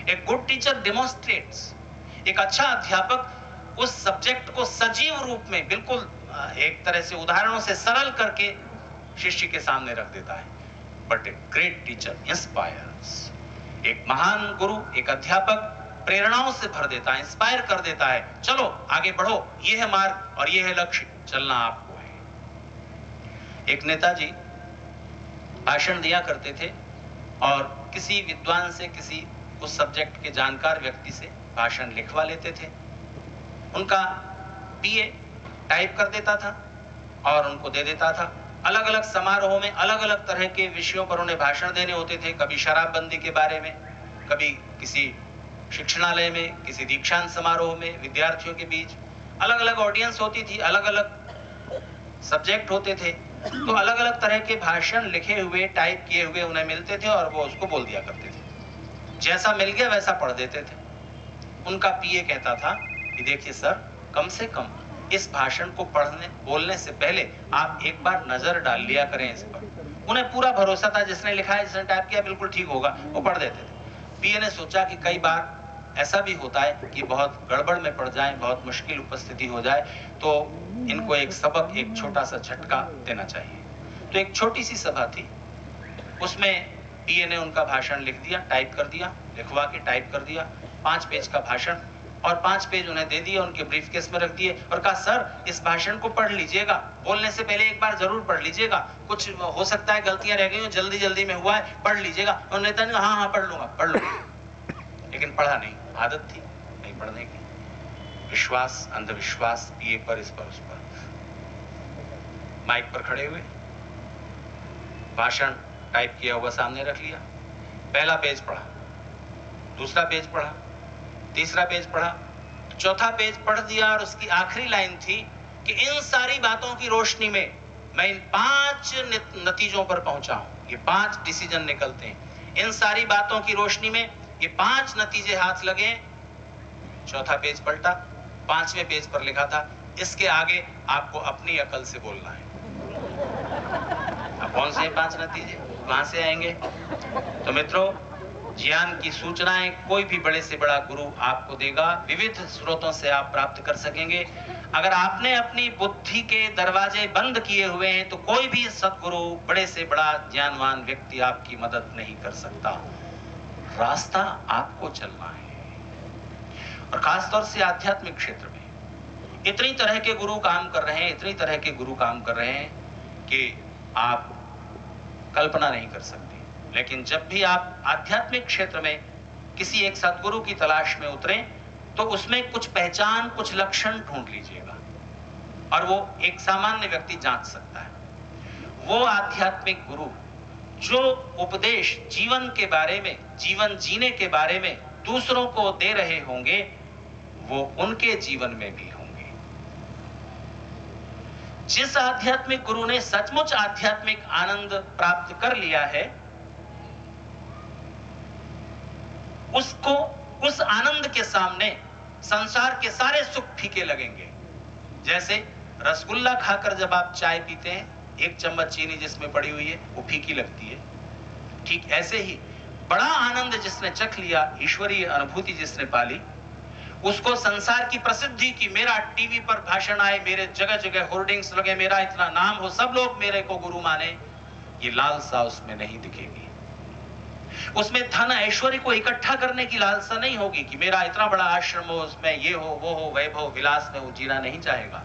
एक गुड टीचर डेमोन्स्ट्रेट्स। एक अच्छा अध्यापक उस सब्जेक्ट को सजीव रूप में, बिल्कुल एक तरह से उदाहरणों से सरल करके शिष्य के सामने रख देता है। But a great teacher inspires. एक महान गुरु, एक अध्यापक प्रेरणाओं से भर देता है, इंस्पायर कर देता है। चलो आगे बढ़ो, ये है मार्ग और ये है लक्ष्य, चलना आपको है। एक नेताजी भाषण दिया करते थे और किसी विद्वान से, किसी उस सब्जेक्ट के जानकार व्यक्ति से भाषण लिखवा लेते थे। उनका पीए टाइप कर देता था और उनको दे देता था। अलग अलग समारोहों में अलग अलग तरह के विषयों पर उन्हें भाषण देने होते थे। कभी शराबबंदी के बारे में, कभी किसी शिक्षणालय में, किसी दीक्षांत समारोह में विद्यार्थियों के बीच। अलग अलग ऑडियंस होती थी, अलग अलग सब्जेक्ट होते थे, तो अलग अलग तरह के भाषण लिखे हुए, टाइप किए हुए उन्हें मिलते थे और वो उसको बोल दिया करते थे। जैसा मिल गया वैसा पढ़ देते थे। उनका पीए कहता था कि देखिए सर, कम से कम इस भाषण को पढ़ने बोलने से पहले आप एक बार नजर डाल लिया करें इस पर। उन्हें पूरा भरोसा था जिसने लिखा है, जिसने टाइप किया, बिल्कुल ठीक होगा, वो पढ़ देते थे। पीए ने सोचा कि कई बार ऐसा भी होता है कि बहुत गड़बड़ में पड़ जाए, बहुत मुश्किल उपस्थिति हो जाए, तो इनको एक सबक, एक छोटा सा झटका देना चाहिए। तो एक छोटी सी सभा थी, उसमें पीए ने उनका भाषण लिख दिया, टाइप कर दिया, लिखवा के टाइप कर दिया, 5 पेज का भाषण, और 5 पेज उन्हें दे दिए, उनके ब्रीफकेस में रख दिए और कहा सर इस भाषण को पढ़ लीजिएगा, बोलने से पहले एक बार जरूर पढ़ लीजिएगा, कुछ हो सकता है गलतियां रह गई हो, जल्दी जल्दी में हुआ है, पढ़ लीजिएगा। और नेता ने हाँ पढ़ लूंगा, लेकिन पढ़ा नहीं, आदत थी नहीं पढ़ने की। विश्वास, अंधविश्वास, पीए पर, इस पर, उस पर। माइक पर खड़े हुए, भाषण टाइप किया हुआ सामने रख लिया, पहला पेज पढ़ा, दूसरा पेज पढ़ा, तीसरा पेज पढ़ा, चौथा पेज पढ़ दिया और उसकी आखिरी लाइन थी कि इन सारी बातों की रोशनी में मैं इन 5 नतीजों पर पहुंचा हूं। ये 5 डिसीजन निकलते हैं। इन सारी बातों की रोशनी में ये 5 नतीजे हाथ लगे। चौथा पेज पलटा, 5वें पेज पर लिखा था इसके आगे आपको अपनी अकल से बोलना है। अब कौन से 5 नतीजे कहां से आएंगे? तो मित्रों, ज्ञान की सूचनाएं कोई भी बड़े से बड़ा गुरु आपको देगा, विविध स्रोतों से आप प्राप्त कर सकेंगे। अगर आपने अपनी बुद्धि के दरवाजे बंद किए हुए हैं तो कोई भी सद्गुरु, बड़े से बड़ा ज्ञानवान व्यक्ति आपकी मदद नहीं कर सकता। रास्ता आपको चलना है। और खासतौर से आध्यात्मिक क्षेत्र में इतनी तरह के गुरु काम कर रहे हैं, इतनी तरह के गुरु काम कर रहे हैं कि आप कल्पना नहीं कर सकते। लेकिन जब भी आप आध्यात्मिक क्षेत्र में किसी एक सद्गुरु की तलाश में उतरें तो उसमें कुछ पहचान, कुछ लक्षण ढूंढ लीजिएगा और वो एक सामान्य व्यक्ति जांच सकता है। वो आध्यात्मिक गुरु जो उपदेश जीवन के बारे में, जीवन जीने के बारे में दूसरों को दे रहे होंगे, वो उनके जीवन में भी होंगे। जिस आध्यात्मिक गुरु ने सचमुच आध्यात्मिक आनंद प्राप्त कर लिया है, उसको उस आनंद के सामने संसार के सारे सुख फीके लगेंगे। जैसे रसगुल्ला खाकर जब आप चाय पीते हैं, एक चम्मच चीनी जिसमें पड़ी हुई है वो फीकी लगती है, ठीक ऐसे ही बड़ा आनंद जिसने चख लिया, ईश्वरीय अनुभूति जिसने पाली, उसको संसार की प्रसिद्धि की, मेरा टीवी पर भाषण आए, मेरे जगह जगह होर्डिंग्स लगे, मेरा इतना नाम हो, सब लोग मेरे को गुरु माने, ये लालसा उसमें नहीं दिखेगी। उसमें धन ऐश्वर्य को इकट्ठा करने की लालसा नहीं होगी कि मेरा इतना बड़ा आश्रम हो, उसमें ये हो, वो हो, वैभव विलास में वो जीना नहीं चाहेगा।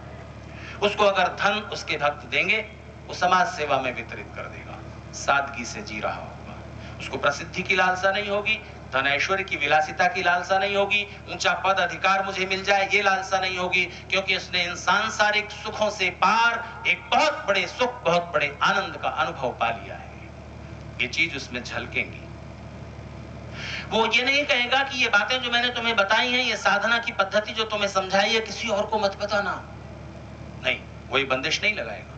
उसको अगर धन उसके भक्त देंगे, वो समाज सेवा में वितरित कर देगा, सादगी से जी रहा होगा। उसको प्रसिद्धि की लालसा नहीं होगी, धन ऐश्वर्य की विलासिता की लालसा नहीं होगी, ऊंचा पद अधिकार मुझे मिल जाए ये लालसा नहीं होगी, क्योंकि उसने इन सांसारिक सुखों से पार एक बहुत बड़े सुख, बहुत बड़े आनंद का अनुभव पा लिया है। ये चीज उसमें झलकेंगी। वो ये नहीं कहेगा कि ये बातें जो मैंने तुम्हें बताई हैं, ये साधना की पद्धति जो तुम्हें समझाई है, किसी और को मत बताना। नहीं, वही बंदिश नहीं लगाएगा,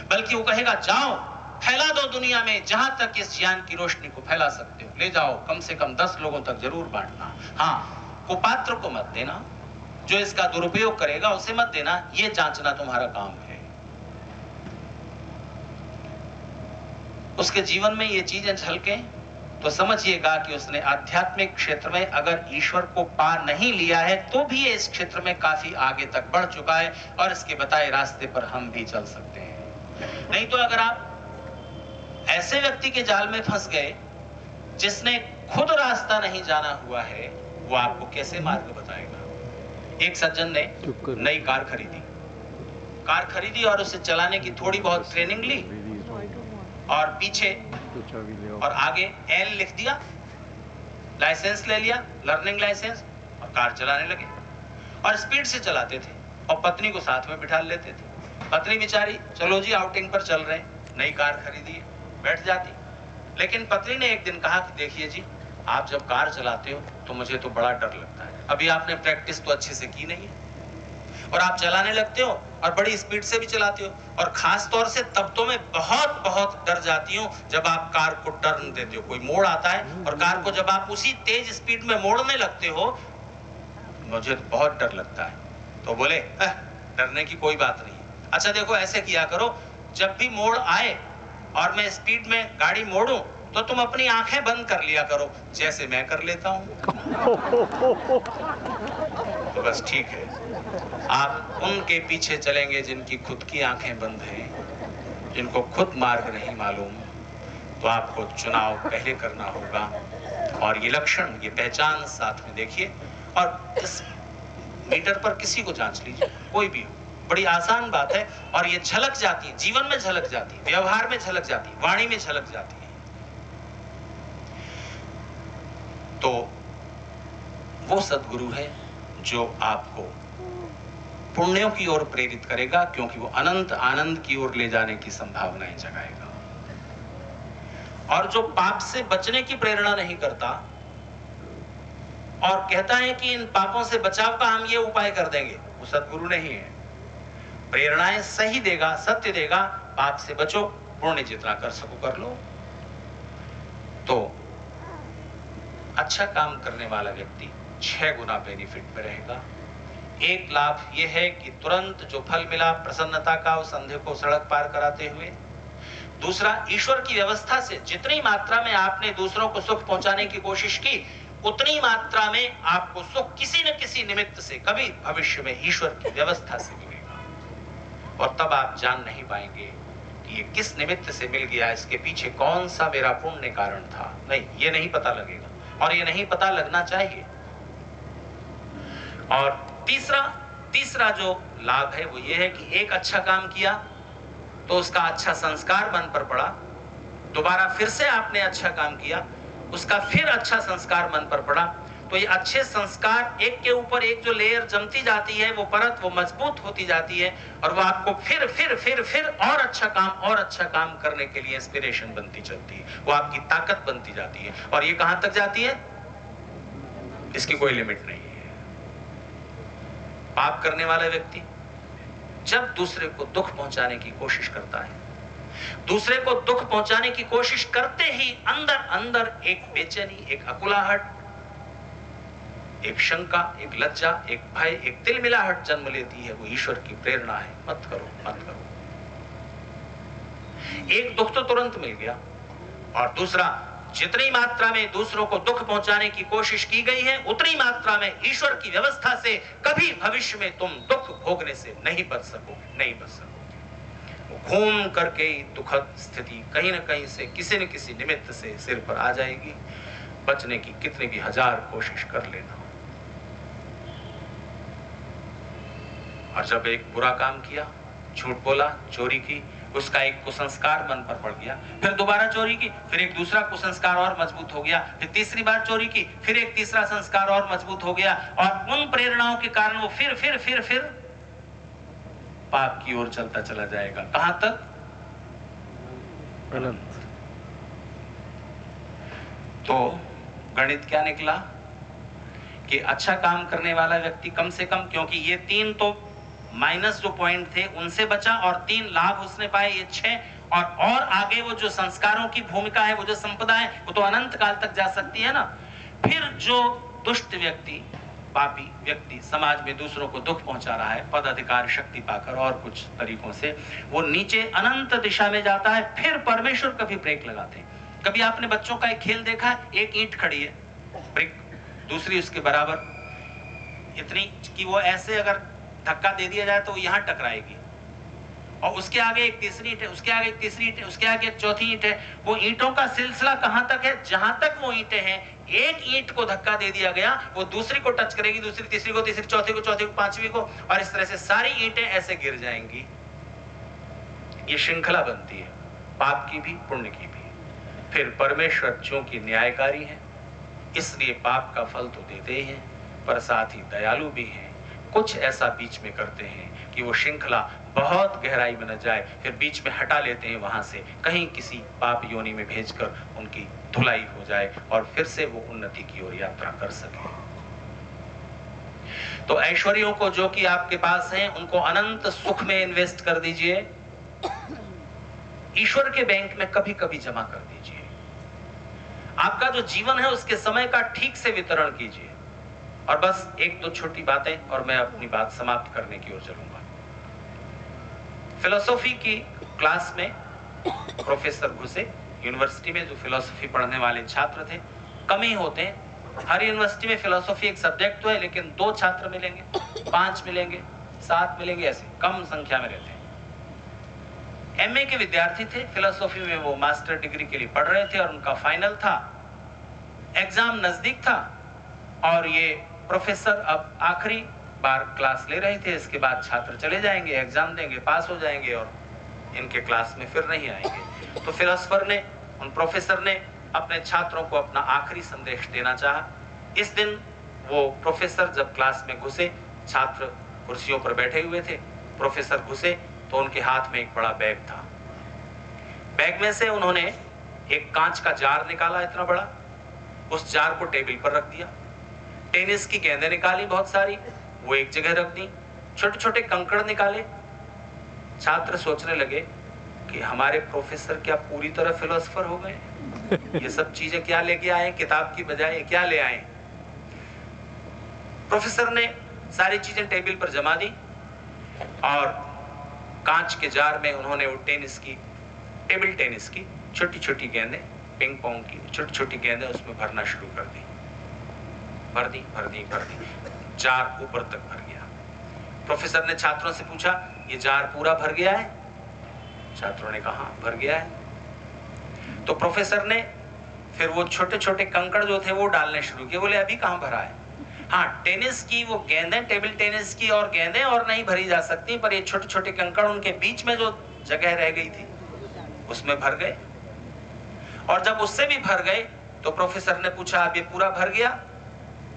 बल्कि वो कहेगा जाओ फैला दो दुनिया में, जहां तक इस ज्ञान की रोशनी को फैला सकते हो ले जाओ, कम से कम 10 लोगों तक जरूर बांटना। हाँ, कुपात्र को मत देना, जो इसका दुरुपयोग करेगा उसे मत देना, ये जांचना तुम्हारा काम है। उसके जीवन में ये चीजें झलके तो समझिएगा कि उसने आध्यात्मिक क्षेत्र में अगर ईश्वर को पा नहीं लिया है तो भी ये इस क्षेत्र में काफी आगे तक बढ़ चुका है और इसके बताए रास्ते पर हम भी चल सकते हैं। नहीं तो अगर आप ऐसे व्यक्ति के जाल में फंस गए जिसने खुद रास्ता नहीं जाना हुआ है, वो आपको कैसे मार्ग बताएगा। एक सज्जन ने नई कार खरीदी और उसे चलाने की थोड़ी बहुत ट्रेनिंग ली और पीछे और आगे एल लिख दिया, लाइसेंस ले लिया, लर्निंग लाइसेंस, और कार चलाने लगे और स्पीड से चलाते थे और पत्नी को साथ में बिठा लेते थे। पत्नी बेचारी चलो जी आउटिंग पर चल रहे हैं, नई कार खरीदी है, बैठ जाती। लेकिन पत्नी ने एक दिन कहा कि देखिए जी, आप जब कार चलाते हो तो मुझे तो बड़ा डर लगता है, अभी आपने प्रैक्टिस तो अच्छे से की नहीं है और आप चलाने लगते हो और बड़ी स्पीड से भी चलाते हो, और खास तौर से तब तो मैं बहुत बहुत डर जाती हूँ जब आप कार को टर्न देते हो, कोई मोड़ आता है और कार को जब आप उसी तेज स्पीड में मोड़ने लगते हो, मुझे बहुत डर लगता है। तो बोले डरने की कोई बात नहीं, अच्छा देखो ऐसे किया करो, जब भी मोड़ आए और मैं स्पीड में गाड़ी मोड़ूं तो तुम अपनी आंखें बंद कर लिया करो, जैसे मैं कर लेता हूं। तो बस ठीक है, आप उनके पीछे चलेंगे जिनकी खुद की आंखें बंद हैं, जिनको खुद मार्ग नहीं मालूम, तो आपको चुनाव पहले करना होगा। और ये लक्षण, ये पहचान साथ में देखिए और इस मीटर पर किसी को जांच लीजिए, कोई भी हो, बड़ी आसान बात है और ये झलक जाती है, जीवन में झलक जाती है, व्यवहार में झलक जाती है, वाणी में झलक जाती है। तो वो सद्गुरु है जो आपको पुण्यों की ओर प्रेरित करेगा, क्योंकि वो अनंत आनंद की ओर ले जाने की संभावनाएं जगाएगा। और जो पाप से बचने की प्रेरणा नहीं करता और कहता है कि इन पापों से बचाव का हम ये उपाय कर देंगे, वो सद्गुरु नहीं है। प्रेरणाएं सही देगा, सत्य देगा, पाप से बचो, पुण्य जितना कर सको कर लो। तो अच्छा काम करने वाला व्यक्ति 6 गुना बेनिफिट में रहेगा। एक लाभ यह है कि तुरंत जो फल मिला प्रसन्नता का, उस अंधे को सड़क पार कराते हुए। दूसरा, ईश्वर की व्यवस्था से जितनी मात्रा में आपने दूसरों को सुख पहुंचाने की कोशिश की, उतनी मात्रा में आपको सुख किसी न किसी निमित्त से कभी भविष्य में ईश्वर की व्यवस्था से मिलेगा। और तब आप जान नहीं पाएंगे कि ये किस निमित्त से मिल गया, इसके पीछे कौन सा मेरा पुण्य कारण था। नहीं, ये नहीं पता लगेगा और ये नहीं पता लगना चाहिए। और तीसरा जो लाभ है वो ये है कि एक अच्छा काम किया तो उसका अच्छा संस्कार मन पर पड़ा, दोबारा फिर से आपने अच्छा काम किया, उसका फिर अच्छा संस्कार मन पर पड़ा, तो ये अच्छे संस्कार एक के ऊपर एक जो लेयर जमती जाती है, वो परत वो मजबूत होती जाती है और वो आपको फिर और अच्छा काम करने के लिए इंस्पिरेशन बनती चलती है, वो आपकी ताकत बनती जाती है। और ये कहां तक जाती है, इसकी कोई लिमिट नहीं है। पाप करने वाला व्यक्ति जब दूसरे को दुख पहुंचाने की कोशिश करता है, दूसरे को दुख पहुंचाने की कोशिश करते ही अंदर अंदर एक बेचैनी, एक अकुलाहट, एक शंका, एक लज्जा, एक भय, एक तिलमिलाहट जन्म लेती है। वो ईश्वर की प्रेरणा है, मत करो मत करो। एक दुख तो तुरंत मिल गया, और दूसरा, जितनी मात्रा में दूसरों को दुख पहुंचाने की कोशिश की गई है, उतनी मात्रा में ईश्वर की व्यवस्था से कभी भविष्य में तुम दुख भोगने से नहीं बच सकोगे। घूम करके दुखद स्थिति कहीं ना कहीं से, किसी न किसी निमित्त से सिर पर आ जाएगी। बचने की कितनी भी हजार कोशिश कर लेना। और जब एक बुरा काम किया, झूठ बोला, चोरी की, उसका एक कुसंस्कार मन पर पड़ गया, फिर दोबारा चोरी की, फिर एक दूसरा कुसंस्कार और मजबूत हो गया, फिर तीसरी बार चोरी की, फिर एक तीसरा संस्कार और मजबूत हो गया, और उन प्रेरणाओं के कारण वो फिर पाप की ओर चलता चला जाएगा। कहां तक? अनंत। तो गणित क्या निकला कि अच्छा काम करने वाला व्यक्ति कम से कम, क्योंकि ये 3 तो माइनस जो पॉइंट थे उनसे बचा, और 3 लाभ उसने पाए, ये 6, और आगे वो जो संस्कारों की भूमिका है, वो जो संपदा है, वो तो अनंत काल तक जा सकती है ना। फिर जो दुष्ट व्यक्ति, पापी व्यक्ति समाज में दूसरों को दुख पहुंचा रहा है, पद अधिकार शक्ति पाकर और कुछ तरीकों से, वो नीचे अनंत दिशा में जाता है। फिर परमेश्वर कभी ब्रेक लगाते हैं। कभी आपने बच्चों का एक खेल देखा है, एक ईंट खड़ी है, ब्रिक, दूसरी उसके बराबर, इतनी कि वो ऐसे अगर धक्का दे दिया जाए तो वो यहां टकराएगी, और उसके आगे एक तीसरी ईंट है, उसके आगे एक तीसरी ईंट है, उसके आगे एक चौथी ईंट है। वो ईंटों का सिलसिला कहां तक है? जहां तक वो ईंटें हैं, एक ईंट को धक्का दे दिया गया, वो दूसरी को टच करेगी, दूसरी तीसरी को, तीसरी चौथी को, चौथी को पांचवी को, और इस तरह से सारी ईंटें ऐसे गिर जाएंगी। ये श्रृंखला बनती है, पाप की भी पुण्य की भी। फिर परमेश्वर चूंकि न्यायकारी है, इसलिए पाप का फल तो देते ही हैं, पर साथ ही दयालु भी हैं। कुछ ऐसा बीच में करते हैं कि वो श्रृंखला बहुत गहराई में न जाए, फिर बीच में हटा लेते हैं वहां से, कहीं किसी पाप योनि में भेजकर उनकी धुलाई हो जाए और फिर से वो उन्नति की ओर यात्रा कर सके। तो ऐश्वर्यों को जो कि आपके पास हैं, उनको अनंत सुख में इन्वेस्ट कर दीजिए, ईश्वर के बैंक में कभी कभी जमा कर दीजिए। आपका जो जीवन है उसके समय का ठीक से वितरण कीजिए। और बस एक दो छोटी बातें और मैं अपनी बात समाप्त करने की ओर चलूंगा। फिलोसॉफी की क्लास में प्रोफेसर घुसे, यूनिवर्सिटी में जो फिलोसॉफी पढ़ने वाले छात्र थे कम ही होते हैं। हर यूनिवर्सिटी में फिलोसॉफी एक सब्जेक्ट तो है, लेकिन 2 छात्र मिलेंगे, 5 मिलेंगे, 7 मिलेंगे, ऐसे कम संख्या में रहते हैं। एमए के विद्यार्थी थे, फिलोसॉफी में वो मास्टर डिग्री के लिए पढ़ रहे थे और उनका फाइनल था, एग्जाम नजदीक था, और ये प्रोफेसर अब आखिरी बार क्लास ले रहे थे। इसके बाद छात्र चले जाएंगे, एग्जाम देंगे, पास हो जाएंगे और इनके क्लास में फिर नहीं आएंगे। तो फिलोसोफर ने, उन प्रोफेसर ने अपने छात्रों को अपना आखिरी संदेश देना चाहा। इस दिन वो प्रोफेसर जब क्लास में घुसे, छात्र कुर्सियों पर बैठे हुए थे, प्रोफेसर घुसे तो उनके हाथ में एक बड़ा बैग था। बैग में से उन्होंने एक कांच का जार निकाला, इतना बड़ा, उस जार को टेबल पर रख दिया। टेनिस की गेंदें निकाली बहुत सारी, वो एक जगह रख दी। छोटे छोटे कंकड़ निकाले। छात्र सोचने लगे कि हमारे प्रोफेसर क्या पूरी तरह फिलोसोफर हो गए? ये सब चीजें क्या लेके आए, किताब की बजाय क्या ले आए? प्रोफेसर ने सारी चीजें टेबल पर जमा दी और कांच के जार में उन्होंने वो टेनिस की, टेबल टेनिस की छोटी छोटी गेंदें, पिंग पोंग की छोटी छोटी गेंदें उसमें भरना शुरू कर दी। भर दी भर दी भर दी, जार ऊपर तक भर गया। प्रोफेसर ने छात्रों से पूछा, ये जार पूरा भर गया है? छात्रों ने कहा भर गया है। तो प्रोफेसर ने फिर वो छोटे छोटे कंकड़ जो थे वो डालने शुरू किए। बोले अभी कहां भरा है? हाँ, टेनिस की वो गेंदें, टेबल टेनिस की और गेंदें और नहीं भरी जा सकती, पर ये छोटे छोटे कंकड़ उनके बीच में जो जगह रह गई थी उसमें भर गए। और जब उससे भी भर गए तो प्रोफेसर ने पूछा, अब ये पूरा भर गया?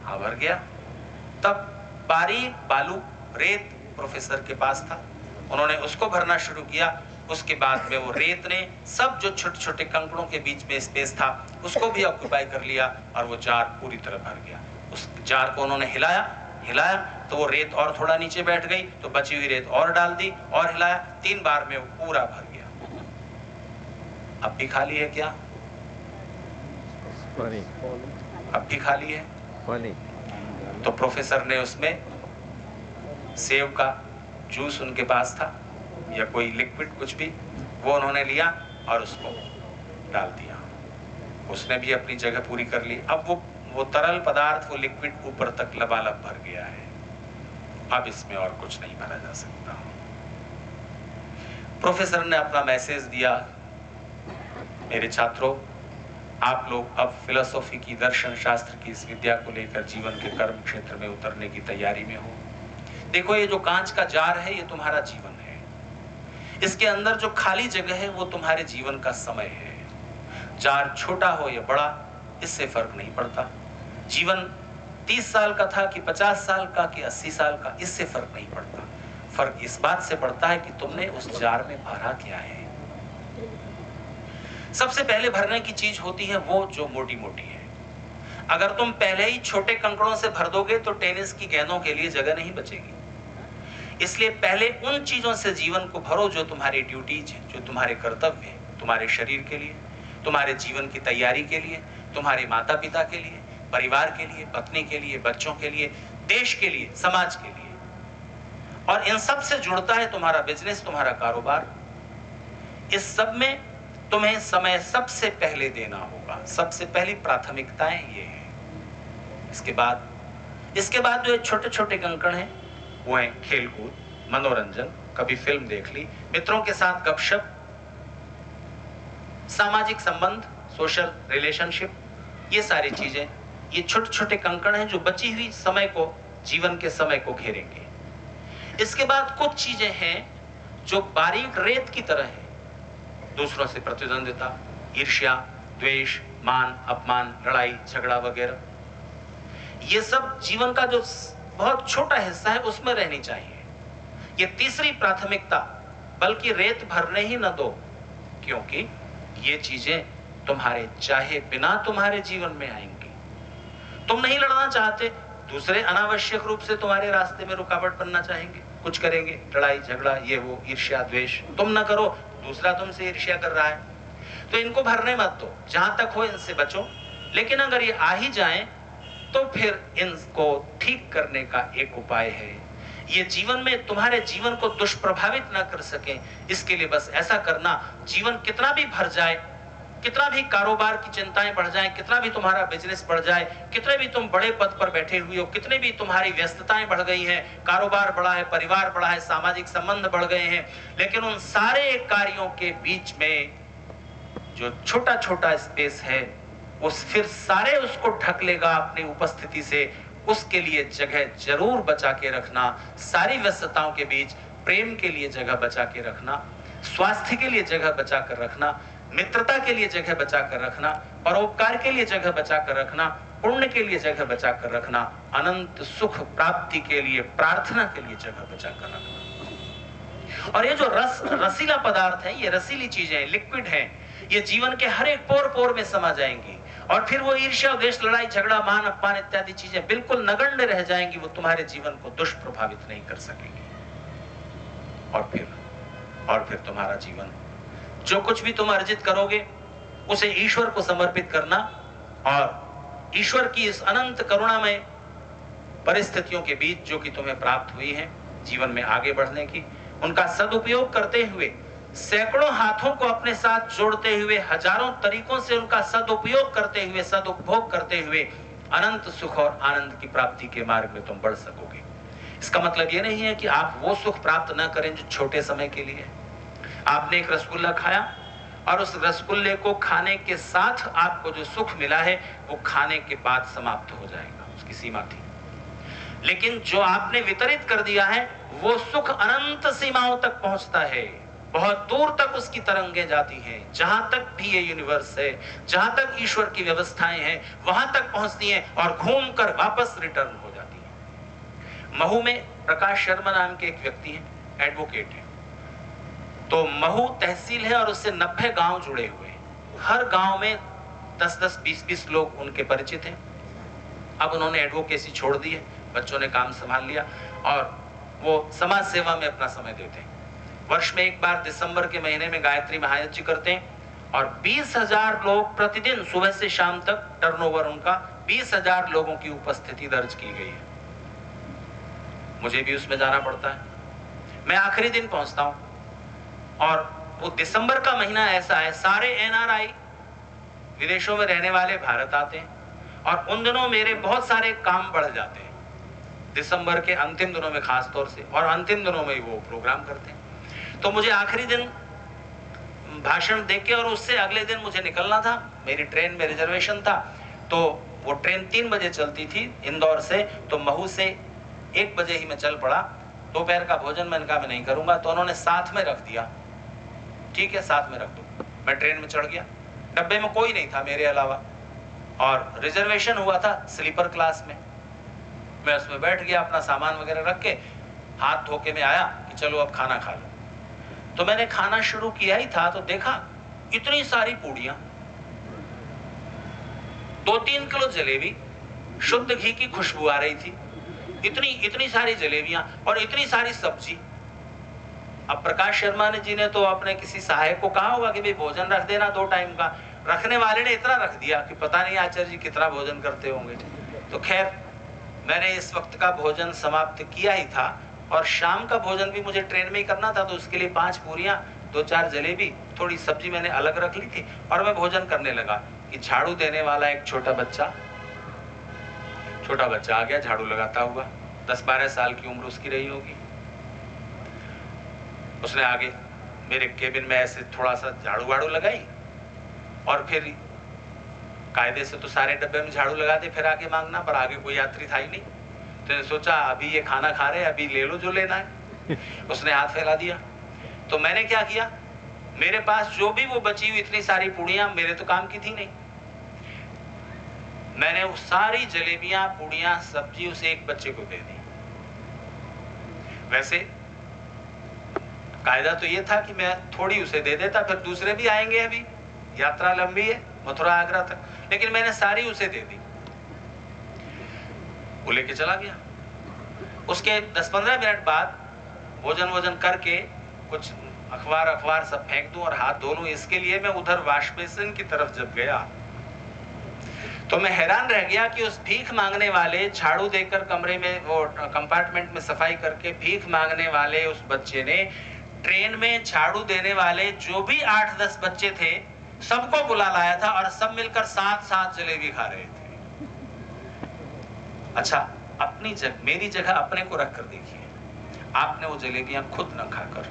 हाँ, भर गया। तब बारीक बालू, रेत प्रोफेसर के पास था, उन्होंने उसको भरना शुरू किया। उसके बाद में वो रेत ने सब जो छोटे छोटे कंकड़ों के बीच में स्पेस था उसको भी ऑक्यूपाई कर लिया और वो जार पूरी तरह भर गया। उस जार को उन्होंने हिलाया तो वो रेत और थोड़ा नीचे बैठ गई, तो बची हुई रेत और डाल दी और हिलाया, 3 बार में वो पूरा भर गया। अब भी खाली है क्या? अब भी खाली है। तो प्रोफेसर ने उसमें सेब का जूस उनके पास था या कोई लिक्विड कुछ भी, वो उन्होंने लिया और उसको डाल दिया। उसने भी अपनी जगह पूरी कर ली। अब वो तरल पदार्थ, वो लिक्विड ऊपर तक लबालब भर गया है। अब इसमें और कुछ नहीं भरा जा सकता। प्रोफेसर ने अपना मैसेज दिया, मेरे छात्रों, आप लोग अब फिलोसॉफी की, दर्शन शास्त्र की इस विद्या को लेकर जीवन के कर्म क्षेत्र में उतरने की तैयारी में हो। देखो, ये जो कांच का जार है ये तुम्हारा जीवन है। इसके अंदर जो खाली जगह है वो तुम्हारे जीवन का समय है। जार छोटा हो या बड़ा इससे फर्क नहीं पड़ता। जीवन 30 साल का था कि 50 साल का कि 80 साल का, इससे फर्क नहीं पड़ता। फर्क इस बात से पड़ता है कि तुमने उस जार में भरा क्या है। सबसे पहले भरने की चीज होती है वो जो मोटी मोटी है। अगर तुम पहले ही छोटे कंकड़ों से भर दोगे तो टेनिस की गेंदों के लिए जगह नहीं बचेगी। इसलिए पहले उन चीजों से जीवन को भरो जो तुम्हारी ड्यूटीज है, जो तुम्हारे कर्तव्य है, तुम्हारे शरीर के लिए, तुम्हारे जीवन की तैयारी के लिए, तुम्हारे माता पिता के लिए, परिवार के लिए, पत्नी के लिए, बच्चों के लिए, देश के लिए, समाज के लिए। और इन सब से जुड़ता है तुम्हारा बिजनेस, तुम्हारा कारोबार। इस सब में तुम्हें समय सबसे पहले देना होगा। सबसे पहली प्राथमिकताएं ये हैं। इसके बाद जो छोटे छोटे कंकड़ हैं वो है खेलकूद, मनोरंजन, कभी फिल्म देख ली, मित्रों के साथ गपशप, सामाजिक संबंध, सोशल रिलेशनशिप, ये सारी चीजें, ये छोटे छोटे कंकड़ हैं जो बची हुई समय को, जीवन के समय को घेरेंगे। इसके बाद कुछ चीजें हैं जो बारीक रेत की तरह है। दूसरों से प्रतिद्वंदिता, ईर्ष्या, द्वेष, मान, अपमान, लड़ाई झगड़ा वगैरह, ये सब जीवन का जो बहुत छोटा हिस्सा है उसमें रहनी चाहिए। ये तीसरी प्राथमिकता, बल्कि रेत भरने ही न दो, क्योंकि ये चीजें तुम्हारे चाहे बिना तुम्हारे जीवन में आएंगी। तुम नहीं लड़ना चाहते, दूसरे अनावश्यक रूप से तुम्हारे रास्ते में रुकावट बनना चाहेंगे, कुछ करेंगे, लड़ाई झगड़ा, ये वो, ईर्ष्या द्वेष। तुम ना करो, दूसरा तुमसे ईर्ष्या कर रहा है, तो इनको भरने मत दो। जहां तक हो इनसे बचो। लेकिन अगर ये आ ही जाएं तो फिर इनको ठीक करने का एक उपाय है। ये जीवन में तुम्हारे जीवन को दुष्प्रभावित ना कर सके, इसके लिए बस ऐसा करना, जीवन कितना भी भर जाए, कितना भी कारोबार की चिंताएं बढ़ जाएं, कितना भी तुम्हारा बिजनेस बढ़ जाए, कितने भी तुम बड़े पद पर बैठे हुए हो, कितने भी तुम्हारी व्यस्तताएं बढ़ गई हैं, कारोबार बढ़ा है, परिवार बढ़ा है, सामाजिक संबंध बढ़ गए हैं, लेकिन उन सारे कार्यों के बीच में जो छोटा छोटा स्पेस है उस फिर सारे उसको ढक लेगा अपनी उपस्थिति से। उसके लिए जगह जरूर बचा के रखना। सारी व्यस्तताओं के बीच प्रेम के लिए जगह बचा के रखना, स्वास्थ्य के लिए जगह बचा कर रखना, मित्रता के लिए जगह बचा कर रखना, परोपकार के लिए जगह बचा कर रखना, पुण्य के लिए जगह बचा कर रखना, अनंत सुख प्राप्ति के लिए, प्रार्थना के लिए जगह बचा कर रखना। और ये जो रसीला पदार्थ है, ये रसीली चीजें, लिक्विड है, ये जीवन के हर एक पोर पोर में समा जाएंगी। और फिर वो ईर्ष्या, द्वेष, लड़ाई झगड़ा, मान अपमान इत्यादि चीजें बिल्कुल नगण्य रह जाएंगी। वो तुम्हारे जीवन को दुष्प्रभावित नहीं कर सकेंगी। और फिर तुम्हारा जीवन, जो कुछ भी तुम अर्जित करोगे उसे ईश्वर को समर्पित करना और ईश्वर की इस अनंत करुणामय परिस्थितियों के बीच जो कि तुम्हें प्राप्त हुई है जीवन में आगे बढ़ने की, उनका सदुपयोग करते हुए, सैकड़ों हाथों को अपने साथ जोड़ते हुए, हजारों तरीकों से उनका सदुपयोग करते हुए, सदुपभोग करते हुए अनंत सुख और आनंद की प्राप्ति के मार्ग में तुम बढ़ सकोगे। इसका मतलब यह नहीं है कि आप वो सुख प्राप्त न करें जो छोटे समय के लिए। आपने एक रसगुल्ला खाया और उस रसगुल्ले को खाने के साथ आपको जो सुख मिला है वो खाने के बाद समाप्त हो जाएगा, उसकी सीमा थी। लेकिन जो आपने वितरित कर दिया है वो सुख अनंत सीमाओं तक पहुंचता है, बहुत दूर तक उसकी तरंगें जाती हैं। जहां तक भी ये यूनिवर्स है, जहां तक ईश्वर की व्यवस्थाएं हैं, वहां तक पहुंचती हैं और घूमकर वापस रिटर्न हो जाती हैं। महू में प्रकाश शर्मा नाम के एक व्यक्ति हैं, एडवोकेट हैं। तो महू तहसील है और उससे 90 गांव जुड़े हुए हैं। हर गांव में 10-10, 20-20 लोग उनके परिचित हैं। अब उन्होंने एडवोकेसी छोड़ दी है, बच्चों ने काम संभाल लिया और वो समाज सेवा में अपना समय देते हैं। वर्ष में एक बार दिसंबर के महीने में गायत्री महायज्ञ जी करते हैं और 20,000 लोग प्रतिदिन सुबह से शाम तक, टर्नओवर उनका 20,000 लोगों की उपस्थिति दर्ज की गई है। मुझे भी उसमें जाना पड़ता है। मैं आखिरी दिन पहुंचता हूं और वो दिसंबर का महीना ऐसा है, सारे एनआरआई विदेशों में रहने वाले भारत आते हैं और उन दिनों मेरे बहुत सारे काम बढ़ जाते हैं, दिसंबर के अंतिम दिनों में खास तौर से, और अंतिम दिनों में वो प्रोग्राम करते हैं। तो मुझे आखिरी दिन भाषण देख के और उससे अगले दिन मुझे निकलना था, मेरी ट्रेन में रिजर्वेशन था। तो वो ट्रेन 3 बजे चलती थी इंदौर से, तो महू से 1 बजे ही मैं चल पड़ा। दोपहर का भोजन मैंने कहा मैं नहीं करूंगा, तो उन्होंने साथ में रख दिया। ठीक है, साथ में रख दो। मैं ट्रेन में चढ़ गया, डब्बे में कोई नहीं था मेरे अलावा और रिजर्वेशन हुआ था स्लीपर क्लास में। मैं उसमें बैठ गया, अपना सामान वगैरह रख के हाथ धो के मैं आया कि चलो अब खाना खा लो। तो मैंने खाना शुरू किया ही था तो देखा इतनी सारी पूड़ियां, 2-3 किलो जलेबी, शुद्ध घी की खुशबू आ रही थी, इतनी सारी जलेबियां और इतनी सारी सब्जी। अब प्रकाश शर्मा जी ने तो अपने किसी सहायक को कहा होगा कि भाई भोजन रख देना 2 टाइम का। रखने वाले ने इतना रख दिया कि पता नहीं आचार्य जी कितना भोजन करते होंगे। तो खैर मैंने इस वक्त का भोजन समाप्त किया ही था और शाम का भोजन भी मुझे ट्रेन में ही करना था, तो उसके लिए 5 पूरियां, 2-4 जलेबी, थोड़ी सब्जी मैंने अलग रख ली थी और मैं भोजन करने लगा कि झाड़ू देने वाला एक छोटा बच्चा आ गया झाड़ू लगाता हुआ। 10-12 साल की उम्र उसकी रही होगी। उसने आगे मेरे केबिन में ऐसे थोड़ा सा झाड़ू वाड़ू लगाई और फिर कायदे से तो सारे डब्बे में झाड़ू लगाते, फिर आगे मांगना, पर आगे कोई यात्री था ही नहीं। तो सोचा अभी ये खाना खा रहे हैं, अभी ले लो जो लेना है। उसने हाथ फैला दिया। तो मैंने क्या किया, मेरे पास जो भी वो बची हुई इतनी सारी पूड़ियां, मेरे तो काम की थी नहीं, मैंने वो सारी जलेबियां, पूड़ियां, सब्जी उसे एक बच्चे को दे दी। वैसे कायदा तो ये था कि मैं थोड़ी उसे दे देता, फिर दूसरे भी आएंगे, अभी यात्रा लंबी है मथुरा आगरा तक, लेकिन मैंने सारी उसे दे दी। वो लेके चला गया। उसके 10-15 मिनट बाद भोजन करके कुछ अखबार सब फेंक दूं और हाथ धो लूं, इसके लिए मैं उधर वॉश बेसिन की तरफ जब गया तो मैं हैरान रह गया कि उस भीख मांगने वाले, झाड़ू देकर कमरे में वो कंपार्टमेंट में सफाई करके भीख मांगने वाले उस बच्चे ने ट्रेन में झाड़ू देने वाले जो भी 8-10 बच्चे थे सबको बुला लाया था और सब मिलकर 7-7 जलेबी खा रहे थे। अच्छा, अपनी जगह, मेरी जगह अपने को रख कर देखिए, आपने वो जलेबियां खुद न खाकर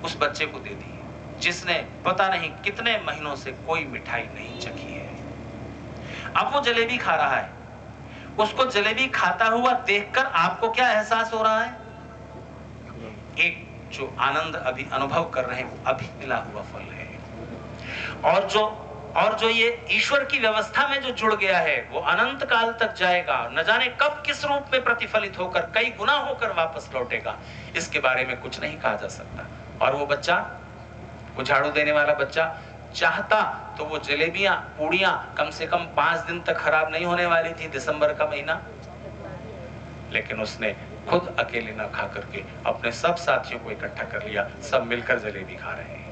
उस बच्चे को दे दी जिसने पता नहीं कितने महीनों से कोई मिठाई नहीं चखी है। अब वो जलेबी खा रहा है, उसको जलेबी खाता हुआ देखकर आपको क्या एहसास हो रहा है? एक जो आनंद अभी अनुभव कर रहे हैं वो अभी मिला हुआ फल है, और जो ये ईश्वर की व्यवस्था में जो जुड़ गया है वो अनंत काल तक जाएगा, न जाने कब किस रूप में प्रतिफलित होकर कई गुना होकर वापस लौटेगा, इसके बारे में कुछ नहीं कहा जा सकता। और वो बच्चा, वो झाड़ू देने वाला बच्चा चाहता तो वो जलेबियां, पूड़ियां कम से कम 5 दिन तक खराब नहीं होने वाली थी, दिसंबर का महीना, लेकिन उसने खुद अकेले न खा करके अपने सब साथियों को इकट्ठा कर लिया, सब मिलकर जलेबी खा रहे हैं।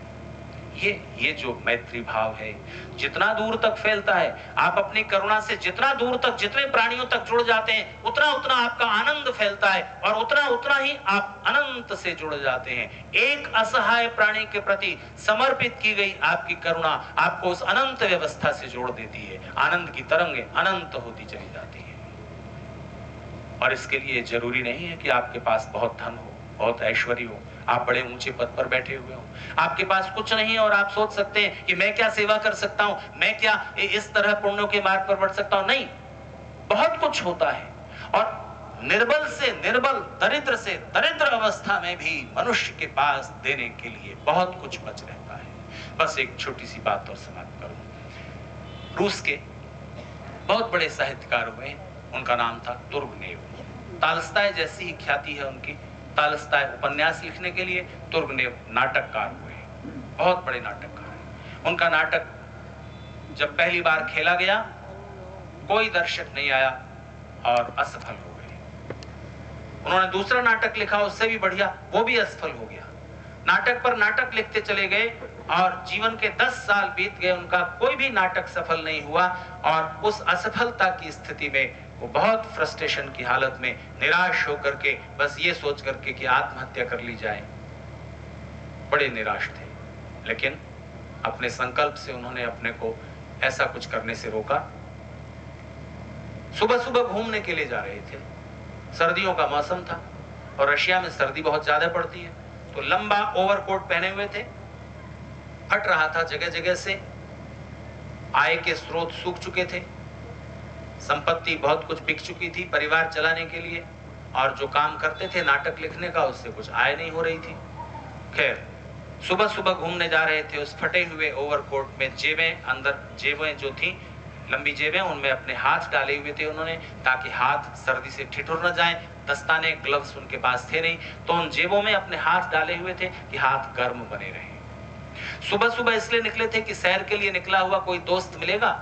ये जो मैत्री भाव है जितना दूर तक फैलता है, आप अपनी करुणा से जितना दूर तक, जितने प्राणियों तक जुड़ जाते हैं, उतना उतना आपका आनंद फैलता है और उतना उतना ही आप अनंत से जुड़ जाते हैं। एक असहाय प्राणी के प्रति समर्पित की गई आपकी करुणा आपको उस अनंत व्यवस्था से जोड़ देती है। आनंद की तरंगें अनंत होती चली जाती है। और इसके लिए जरूरी नहीं है कि आपके पास बहुत धन हो, बहुत ऐश्वर्य हो, आप बड़े ऊंचे पद पर बैठे हुए हो, आपके पास कुछ नहीं है और आप सोच सकते हैं कि मैं क्या सेवा कर सकता हूं, मैं क्या इस तरह पुण्यों के मार्ग पर बढ़ सकता हूं। नहीं, बहुत कुछ होता है और निर्बल से निर्बल, दरिद्र से दरिद्र अवस्था में भी मनुष्य के पास देने के लिए बहुत कुछ बच रहता है। बस एक छोटी सी बात और समाप्त करूं। रूस के बहुत बड़े साहित्यकार हुए, उनका नाम था तुर्गनेव। तालस्ताय जैसी ही ख्याति है उनकी। तालस्ताय उपन्यास लिखने के लिए, तुर्गनेव नाटककार हुए, बहुत बड़े नाटककार हैं। उनका नाटक जब पहली बार खेला गया, कोई दर्शक नहीं आया और असफल हो गए। उन्होंने दूसरा नाटक लिखा, उससे भी बढ़िया, वो भी असफल हो गया। नाटक पर नाटक लिखते चले गए और जीवन के 10 साल बीत गए, उनका कोई भी नाटक सफल नहीं हुआ। और उस असफलता की स्थिति में वो बहुत फ्रस्ट्रेशन की हालत में निराश होकर के, बस ये सोच करके कि आत्महत्या कर ली जाए, बड़े निराश थे। लेकिन अपने संकल्प से उन्होंने अपने को ऐसा कुछ करने से रोका। सुबह सुबह घूमने के लिए जा रहे थे, सर्दियों का मौसम था और रशिया में सर्दी बहुत ज्यादा पड़ती है, तो लंबा ओवरकोट पहने हुए थे, फट रहा था जगह जगह से, आय के स्रोत सूख चुके थे, संपत्ति बहुत कुछ बिक चुकी थी परिवार चलाने के लिए, और जो काम करते थे नाटक लिखने का, उससे कुछ आय नहीं हो रही थी। खैर, सुबह सुबह घूमने जा रहे थे, उस फटे हुए ओवरकोट में जेबें, अंदर जेबें जो थी लंबी जेबें, उनमें अपने हाथ डाले हुए थे उन्होंने, ताकि हाथ सर्दी से ठिठुर न जाएं। दस्ताने, ग्लव्स उनके पास थे नहीं, तो उन जेबों में अपने हाथ डाले हुए थे कि हाथ गर्म बने रहे। सुबह सुबह इसलिए निकले थे कि सैर के लिए निकला हुआ कोई दोस्त मिलेगा,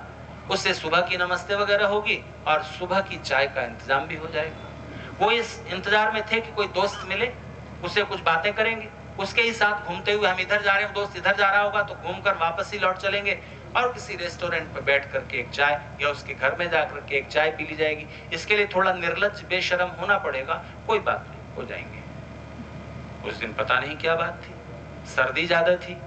उससे सुबह की नमस्ते वगैरह होगी और सुबह की चाय का इंतजाम भी हो जाएगा। वो इस इंतजार में थे कि कोई दोस्त मिले, उससे कुछ बातें करेंगे, उसके ही साथ घूमते हुए, हम इधर जा रहे हैं, दोस्त इधर जा रहा होगा, तो घूमकर वापस ही लौट चलेंगे और किसी रेस्टोरेंट पर बैठ करके एक चाय, या उसके घर में जाकर के एक चाय पी ली जाएगी। इसके लिए थोड़ा निर्लज्ज बेशरम होना पड़ेगा, कोई बात नहीं, हो जाएंगे। उस दिन पता नहीं क्या बात थी, सर्दी ज्यादा थी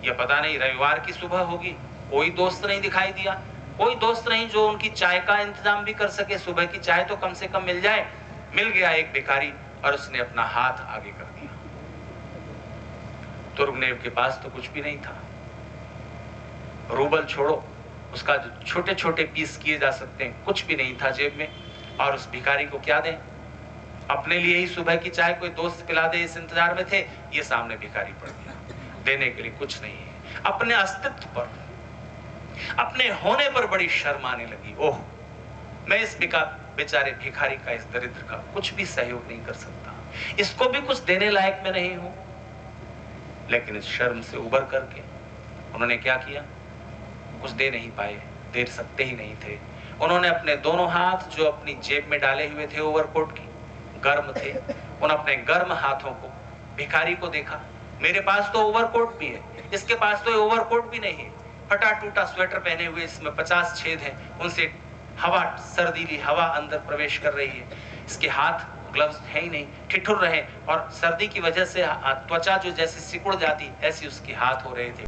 या पता नहीं रविवार की सुबह होगी, कोई दोस्त नहीं दिखाई दिया, कोई दोस्त नहीं जो उनकी चाय का इंतजाम भी कर सके, सुबह की चाय तो कम से कम मिल जाए। मिल गया एक भिखारी और उसने अपना हाथ आगे कर दिया। तुर्गनेव के पास तो कुछ भी नहीं था, रूबल छोड़ो, उसका जो छोटे छोटे पीस किए जा सकते हैं, कुछ भी नहीं था जेब में। और उस भिखारी को क्या दें, अपने लिए ही सुबह की चाय कोई दोस्त पिला दे, इस इंतजार में थे। ये सामने भिखारी पड़ गया, देने के लिए कुछ नहीं है। अपने अस्तित्व पर, अपने होने पर बड़ी शर्म आने लगी। ओह, मैं इस बेचारे भिखारी का, इस दरिद्र का कुछ भी सहयोग नहीं कर सकता, इसको भी कुछ देने लायक मैं नहीं हूं। लेकिन इस शर्म से उबर करके उन्होंने क्या किया, कुछ दे नहीं पाए, दे सकते ही नहीं थे। उन्होंने अपने दोनों हाथ जो अपनी जेब में डाले हुए थे ओवरकोट की, गर्म थे, उन अपने गर्म हाथों को भिखारी को देखा। मेरे पास तो ओवरकोट भी है, इसके पास तो ओवरकोट भी नहीं है, फटा टूटा स्वेटर पहने हुए, इसमें 50 छेद हैं, उनसे हवा, सर्दीली हवा अंदर प्रवेश कर रही है, इसके हाथ ग्लव्स है ही नहीं, ठिठुर रहे और सर्दी की वजह से त्वचा जो जैसे सिकुड़ जाती, ऐसी उसके हाथ हो रहे थे।